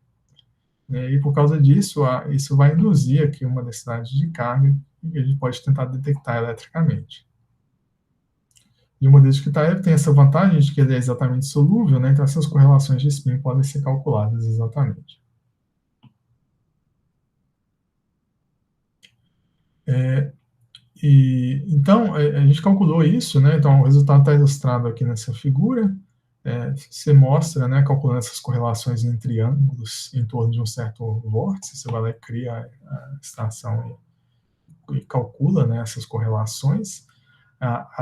E por causa disso, isso vai induzir aqui uma densidade de carga que a gente pode tentar detectar eletricamente. E o modelo de Kitaev tem essa vantagem de que ele é exatamente solúvel, né? Então essas correlações de spin podem ser calculadas exatamente. Então, a gente calculou isso, né? Então, o resultado está ilustrado aqui nessa figura. Você mostra, né, calculando essas correlações em triângulos em torno de um certo vórtice. Você vai lá e cria a estação e calcula, né, essas correlações.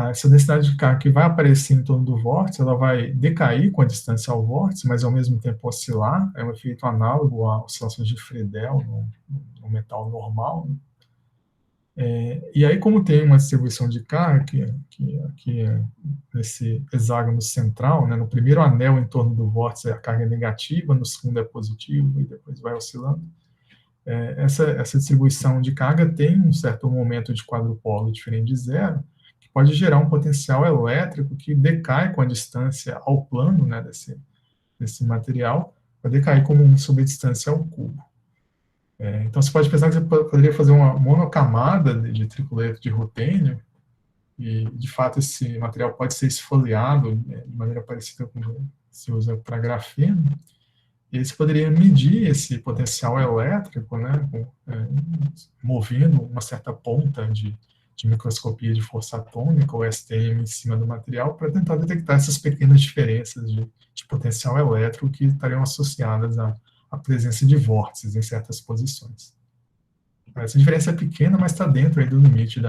Essa densidade de carga que vai aparecer em torno do vórtice, ela vai decair com a distância ao vórtice, mas ao mesmo tempo oscilar. É um efeito análogo a oscilações de Friedel no metal normal, né? E aí, como tem uma distribuição de carga, que nesse hexágono central, né, no primeiro anel em torno do vórtice a carga é negativa, no segundo é positivo, e depois vai oscilando. Essa distribuição de carga tem um certo momento de quadrupolo diferente de zero, que pode gerar um potencial elétrico que decai com a distância ao plano, né, desse material, vai decair como 1 sobre a distância ao cubo. Então, você pode pensar que você poderia fazer uma monocamada de triculeto de rutênio, e, de fato, esse material pode ser esfoliado de maneira parecida com o que se usa para grafeno, e aí você poderia medir esse potencial elétrico, né, movendo uma certa ponta de microscopia de força atômica, ou STM, em cima do material, para tentar detectar essas pequenas diferenças de potencial elétrico que estariam associadas a presença de vórtices em certas posições. Essa diferença é pequena, mas está dentro aí do limite do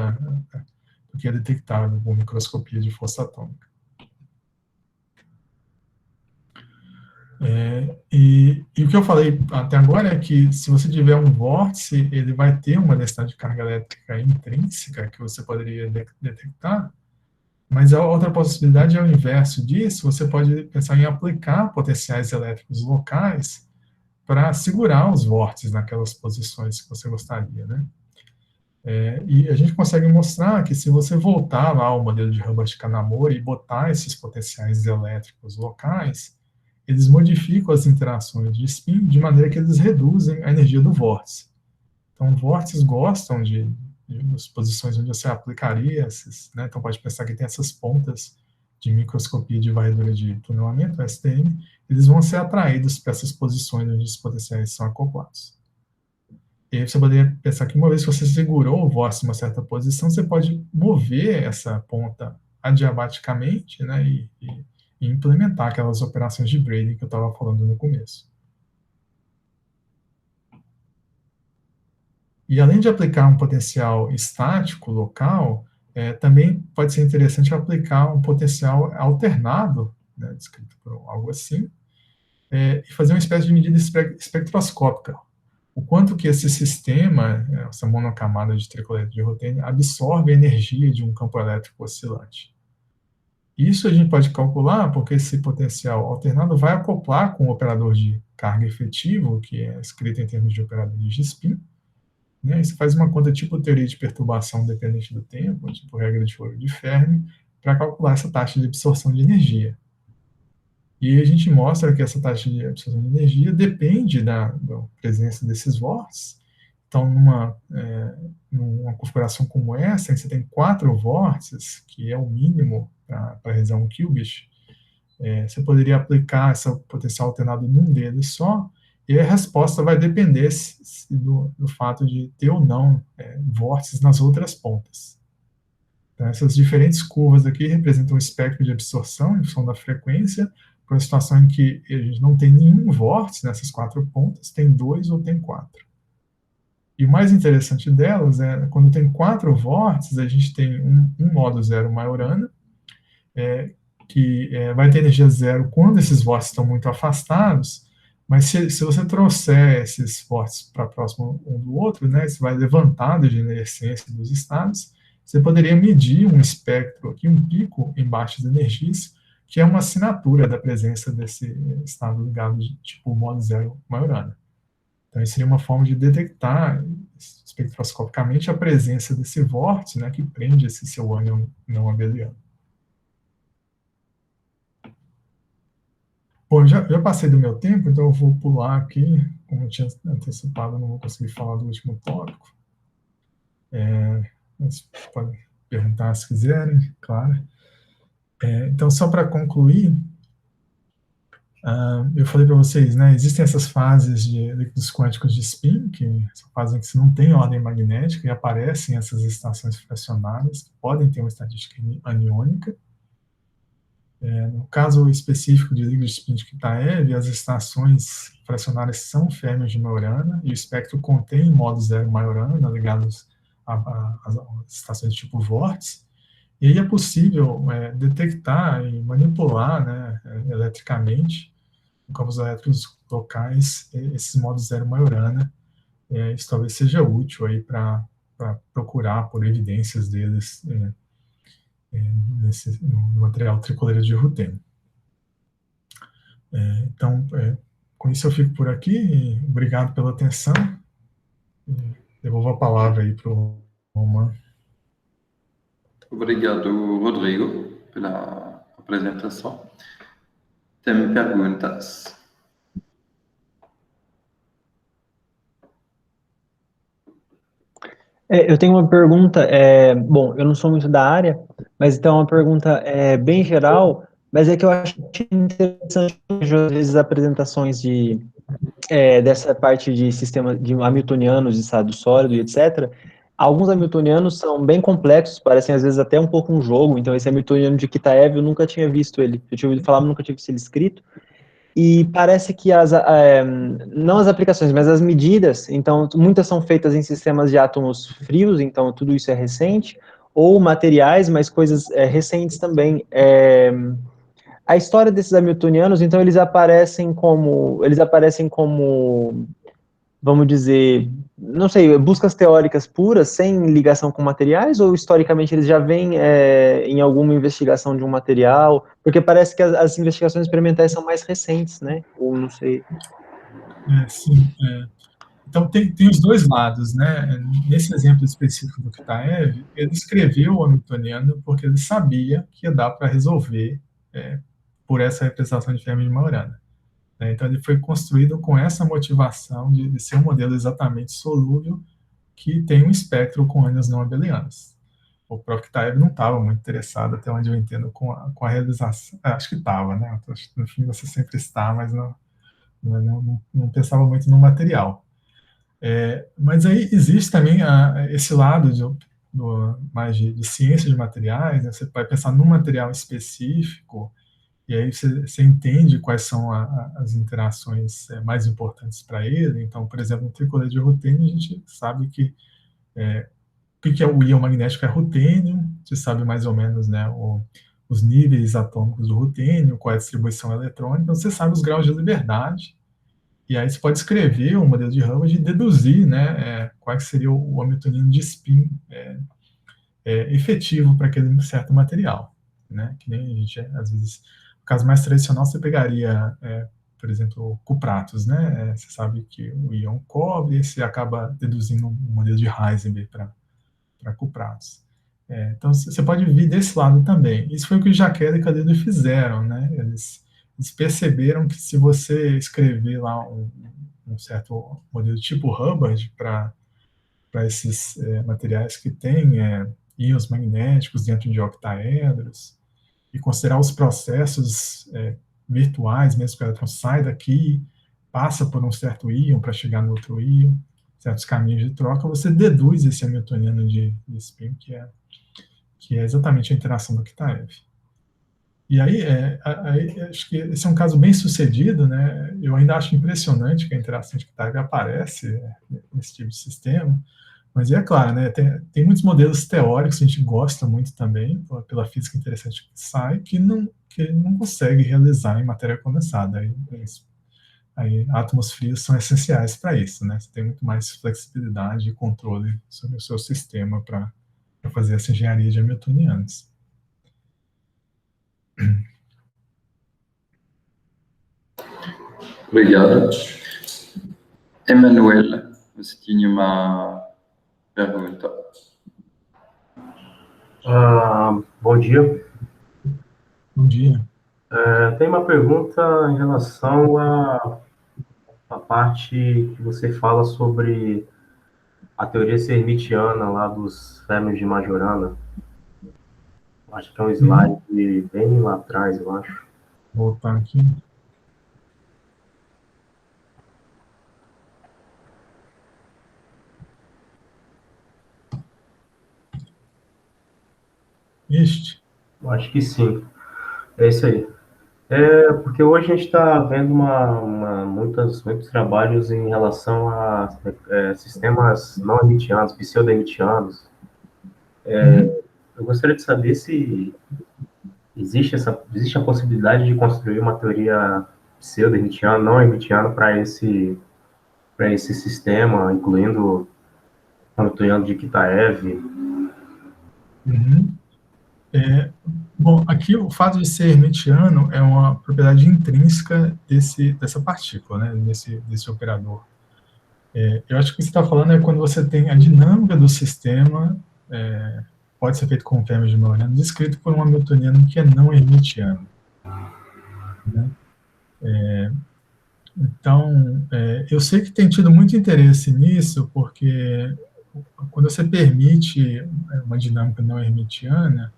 que é detectável com microscopia de força atômica. E o que eu falei até agora é que, se você tiver um vórtice, ele vai ter uma densidade de carga elétrica intrínseca que você poderia detectar, mas a outra possibilidade é o inverso disso. Você pode pensar em aplicar potenciais elétricos locais para segurar os vórtices naquelas posições que você gostaria, né? E a gente consegue mostrar que, se você voltar lá ao modelo de Hubbard-Kanamori e botar esses potenciais elétricos locais, eles modificam as interações de spin de maneira que eles reduzem a energia do vórtice. Então, vórtices gostam das posições onde você aplicaria esses, né? Então, pode pensar que tem essas pontas de microscopia de varredura de tunelamento, STM, eles vão ser atraídos para essas posições onde os potenciais são acoplados. E aí você poderia pensar que, uma vez que você segurou o vórtice em uma certa posição, você pode mover essa ponta adiabaticamente, né, e implementar aquelas operações de braiding que eu estava falando no começo. E, além de aplicar um potencial estático local, também pode ser interessante aplicar um potencial alternado, né, descrito por algo assim, e fazer uma espécie de medida espectroscópica. O quanto que esse sistema, essa monocamada de tricoleto de rutênio, absorve a energia de um campo elétrico oscilante. Isso a gente pode calcular porque esse potencial alternado vai acoplar com o operador de carga efetivo, que é escrito em termos de operadores de spin, né? Você faz uma conta tipo teoria de perturbação dependente do tempo, tipo regra de Fourier de Fermi, para calcular essa taxa de absorção de energia. E a gente mostra que essa taxa de absorção de energia depende da presença desses vórtices. Então, numa configuração como essa, em que você tem 4 vórtices, que é o mínimo para a região qubit, você poderia aplicar esse potencial alternado num deles só, e a resposta vai depender do fato de ter ou não vórtices nas outras pontas. Então, essas diferentes curvas aqui representam o espectro de absorção em função da frequência, para uma situação em que a gente não tem nenhum vórtice nessas 4 pontas, tem 2 ou tem 4. E o mais interessante delas é, quando tem 4 vórtices, a gente tem um modo zero Majorana, que vai ter energia zero quando esses vórtices estão muito afastados, mas se você trouxer esses vórtices para próximo um do outro, né, você vai levantar a degenerescência dos estados, você poderia medir um espectro aqui, um pico em baixas energias, que é uma assinatura da presença desse estado ligado de tipo modo zero Majorana. Então, isso seria uma forma de detectar espectroscopicamente a presença desse vórtice, né, que prende esse seu ânion não abeliano. Bom, já passei do meu tempo, então eu vou pular aqui. Como eu tinha antecipado, eu não vou conseguir falar do último tópico. Mas podem perguntar se quiserem, claro. Então, só para concluir, eu falei para vocês, né, existem essas fases de líquidos quânticos de spin, que são fases em que se não tem ordem magnética e aparecem essas estações fracionárias, que podem ter uma estatística aniônica. No caso específico de líquido de spin de Kitaev, as estações fracionárias são férmions de Majorana, e o espectro contém modo zero Majorana, ligados às estações de tipo vórtice, e aí é possível detectar e manipular, né, eletricamente, em campos elétricos locais, esses modos zero Majorana. Isso talvez seja útil aí para procurar por evidências deles no material tricoleiro de rutênio. Então, com isso eu fico por aqui, e obrigado pela atenção. Devolvo a palavra aí para o Roman. Obrigado, Rodrigo, pela apresentação. Tem perguntas? Eu tenho uma pergunta, bom, eu não sou muito da área, mas então é uma pergunta bem geral, mas é que eu acho interessante, às vezes, apresentações dessa parte de sistema de hamiltonianos de estado sólido e etc. Alguns hamiltonianos são bem complexos, parecem às vezes até um pouco um jogo, então esse hamiltoniano de Kitaev eu nunca tinha visto ele, eu tinha ouvido falar, mas nunca tinha visto ele escrito. E parece que não as aplicações, mas as medidas, então muitas são feitas em sistemas de átomos frios, então tudo isso é recente, ou materiais, mas coisas recentes também. A história desses hamiltonianos, então eles aparecem como, vamos dizer, não sei, buscas teóricas puras, sem ligação com materiais, ou historicamente eles já vêm em alguma investigação de um material? Porque parece que as investigações experimentais são mais recentes, né? Ou não sei. Sim. Então, tem os dois lados, né? Nesse exemplo específico do Kitaev, ele escreveu o hamiltoniano porque ele sabia que ia dar para resolver por essa representação de Fermi de Majorana. Então, ele foi construído com essa motivação de ser um modelo exatamente solúvel que tem um espectro com ânions não abelianos. O próprio Kitaev não estava muito interessado, até onde eu entendo, com a realização. Acho que estava, né? Acho que no fim você sempre está, mas não pensava muito no material. Mas aí existe também esse lado mais de ciência de materiais, né? Você vai pensar num material específico, e aí você entende quais são as interações mais importantes para ele. Então, por exemplo, no tricoleiro de rutênio, a gente sabe que o que é o íon magnético é rutênio, você sabe mais ou menos, né, os níveis atômicos do rutênio, qual é a distribuição eletrônica, então você sabe os graus de liberdade, e aí você pode escrever um modelo de Hubbard e deduzir, né, qual seria o hamiltoniano de spin efetivo para aquele certo material, né, que nem a gente, às vezes, no caso mais tradicional, você pegaria, por exemplo, cupratos, né, você sabe que o íon cobre, e você acaba deduzindo um modelo de Heisenberg para cupratos. Então, você pode vir desse lado também. Isso foi o que o Jacquet e Cadedo fizeram, né, eles perceberam que se você escrever lá um certo modelo tipo Hubbard para esses materiais que têm íons magnéticos dentro de octaedros, e considerar os processos virtuais, mesmo que o elétron sai daqui, passa por um certo íon para chegar no outro íon, certos caminhos de troca, você deduz esse hamiltoniano de spin, que é exatamente a interação do Kitaev. E aí, acho que esse é um caso bem sucedido, né? Eu ainda acho impressionante que a interação de Kitaev aparece nesse tipo de sistema, mas é claro, né? Tem muitos modelos teóricos que a gente gosta muito também, pela física interessante que sai, que não consegue realizar em matéria condensada. Aí átomos frios são essenciais para isso, né? Você tem muito mais flexibilidade e controle sobre o seu sistema para fazer essa engenharia de hamiltonianos. Obrigado. Emanuel, você tinha uma pergunta. Bom dia. Bom dia. Tem uma pergunta em relação à parte que você fala sobre a teoria hermitiana lá dos fêmeos de Majorana. Acho que é um slide bem lá atrás, eu acho. Vou voltar aqui. Este? Eu acho que sim. É isso aí. Porque hoje a gente está vendo muitos trabalhos em relação a sistemas não hermitianos, pseudo-hermitianos. Eu gostaria de saber se existe a possibilidade de construir uma teoria pseudo-hermitiana, não hermitiana, para esse sistema, incluindo Hamiltoniano de Kitaev. Bom, aqui o fato de ser hermitiano é uma propriedade intrínseca dessa partícula, né, desse operador. Eu acho que o que você está falando é quando você tem a dinâmica do sistema, pode ser feito com fêmeas de Majorana, descrito por um hamiltoniano que é não hermitiano. Né? Então, eu sei que tem tido muito interesse nisso, porque quando você permite uma dinâmica não hermitiana,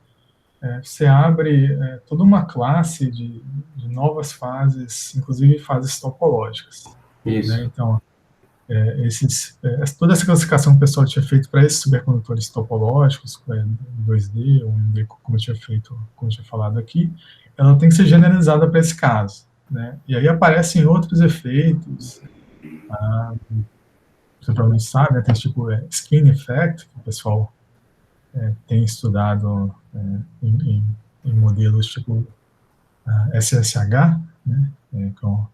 você abre toda uma classe de novas fases, inclusive fases topológicas. Isso. Né? Então, toda essa classificação que o pessoal tinha feito para esses supercondutores topológicos, 2D ou 1D, como eu tinha falado aqui, ela tem que ser generalizada para esse caso. Né? E aí aparecem outros efeitos, você provavelmente sabe, né? Tem tipo skin effect, que o pessoal tem estudado em modelos tipo SSH, né?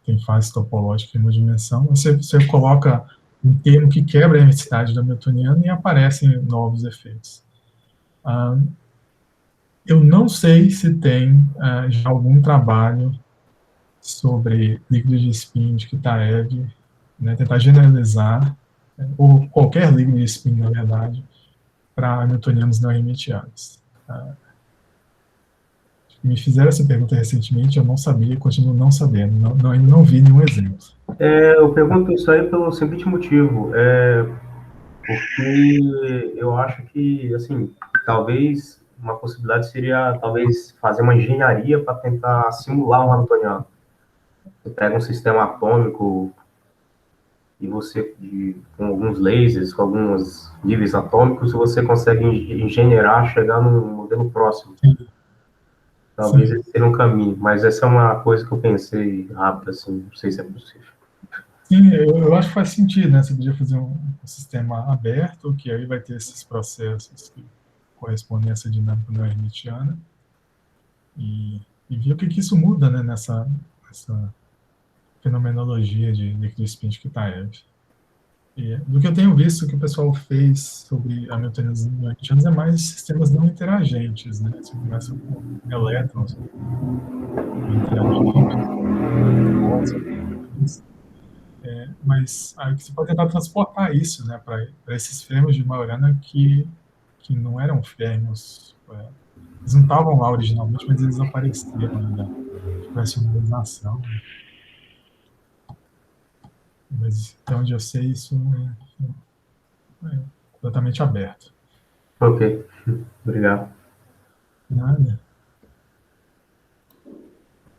Tem fase topológica em uma dimensão, você coloca um termo que quebra a identidade do hamiltoniano e aparecem novos efeitos. Eu não sei se tem já algum trabalho sobre líquido de spin de Kitaev, né, tentar generalizar, ou qualquer líquido de spin, na verdade, para hamiltonianos não hermitianos. Me fizeram essa pergunta recentemente, eu não sabia, continuo não sabendo, ainda não vi nenhum exemplo. Eu pergunto isso aí pelo seguinte motivo, porque eu acho que, assim, talvez uma possibilidade seria, talvez, fazer uma engenharia para tentar simular um hamiltoniano. Você pega um sistema atômico e com alguns lasers, com alguns níveis atômicos, você consegue engenheirar, chegar num modelo próximo. Sim. Talvez esse seja um caminho, mas essa é uma coisa que eu pensei rápido, assim, não sei se é possível. Sim, eu acho que faz sentido, né? Você podia fazer um sistema aberto, que aí vai ter esses processos que correspondem a essa dinâmica não hermitiana, e ver o que isso muda, né, nessa fenomenologia de líquido spin de Kitaev. E do que eu tenho visto que o pessoal fez sobre hamiltonianos não hermitianos é mais sistemas não interagentes, né? Você começa com elétrons interagentes, mas aí você pode tentar transportar isso, né, para esses fêmeos de Majorana que não eram fêmeos, eles não estavam lá originalmente, mas eles apareceram ainda, racionalização. Mas até onde eu sei, isso é completamente aberto. Ok, obrigado. Nada.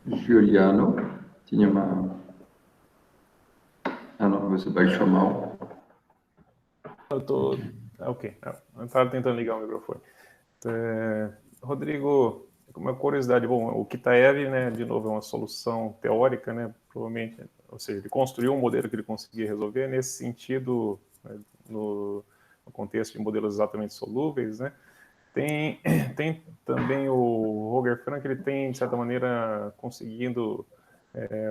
Juliano, tinha uma... Ah, não, você baixou a mão. Eu tô... Ok, eu estava tentando ligar o microfone. Rodrigo, uma curiosidade, bom, o Kitaev, né, de novo, é uma solução teórica, né, provavelmente, ou seja, ele construiu um modelo que ele conseguia resolver nesse sentido, né, no contexto de modelos exatamente solúveis, né. Tem também o Roger Frank, ele tem, de certa maneira, conseguindo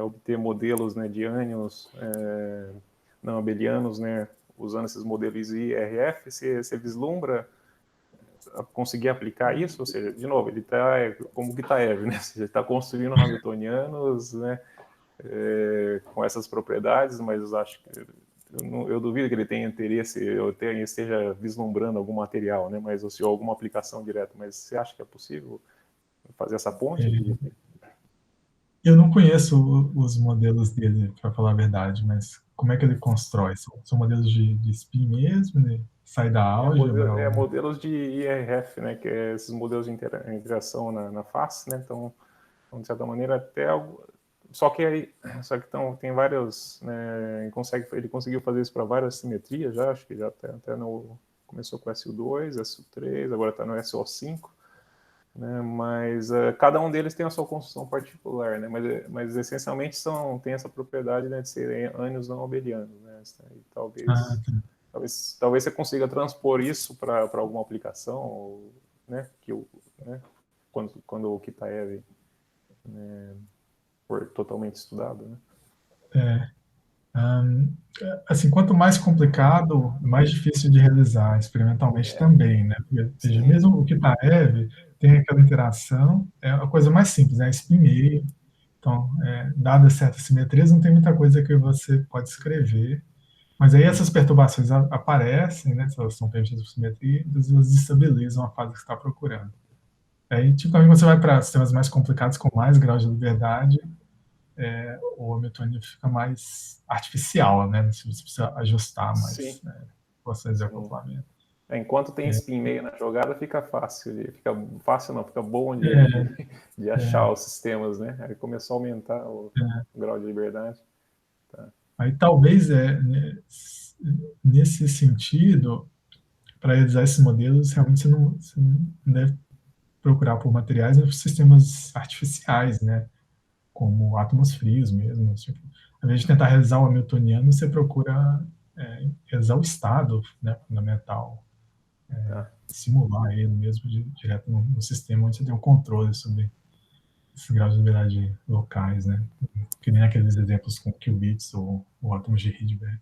obter modelos, né, de ânions não abelianos, né, usando esses modelos IRF. Você vislumbra conseguir aplicar isso? Ou seja, de novo, ele está como Kitaev, né? Ele está construindo hamiltonianos, né, com essas propriedades, mas acho que eu duvido que ele tenha interesse, esteja vislumbrando algum material, né? Mas ou alguma aplicação direta. Mas você acha que é possível fazer essa ponte? Eu não conheço os modelos dele, para falar a verdade, mas como é que ele constrói? São modelos de spin mesmo, né? Sai da álgebra? Modelos de IRF, né? Que é esses modelos de interação na face, né? Então, de certa maneira, até algo. Só que tem vários, né, ele conseguiu fazer isso para várias simetrias já, acho que já até começou com SU2, SU3, agora está no SO5, né, mas cada um deles tem a sua construção particular, né, mas essencialmente tem essa propriedade, né, de serem ânions não abelianos, né, e talvez você consiga transpor isso para alguma aplicação, né, quando o Kitaev, né, for totalmente estudado, né? Assim, quanto mais complicado, mais difícil de realizar experimentalmente também, né? Porque mesmo o Kitaev tem aquela interação, é a coisa mais simples, né? Spin meio. Então, dadas certas simetrias, não tem muita coisa que você pode escrever. Mas aí essas perturbações aparecem, né? Se elas são permitidas por simetria, elas desestabilizam a fase que você está procurando. Aí, tipo, quando você vai para sistemas mais complicados, com mais grau de liberdade, o Hamiltoniano fica mais artificial, né? Você precisa ajustar mais forças de acoplamento. Enquanto tem spin meio na jogada, fica fácil. Fica bom de achar os sistemas, né? Aí começou a aumentar o grau de liberdade. Tá. Aí talvez, nesse sentido, para realizar esses modelos, realmente você não deve procurar por materiais por sistemas artificiais, né? Como átomos frios mesmo. Tipo, ao invés de tentar realizar o Hamiltoniano, você procura realizar o estado, né, fundamental, simular ele mesmo direto no sistema, onde você tem um controle sobre esses graus de liberdade locais, né? Que nem aqueles exemplos com qubits ou átomos de Rydberg.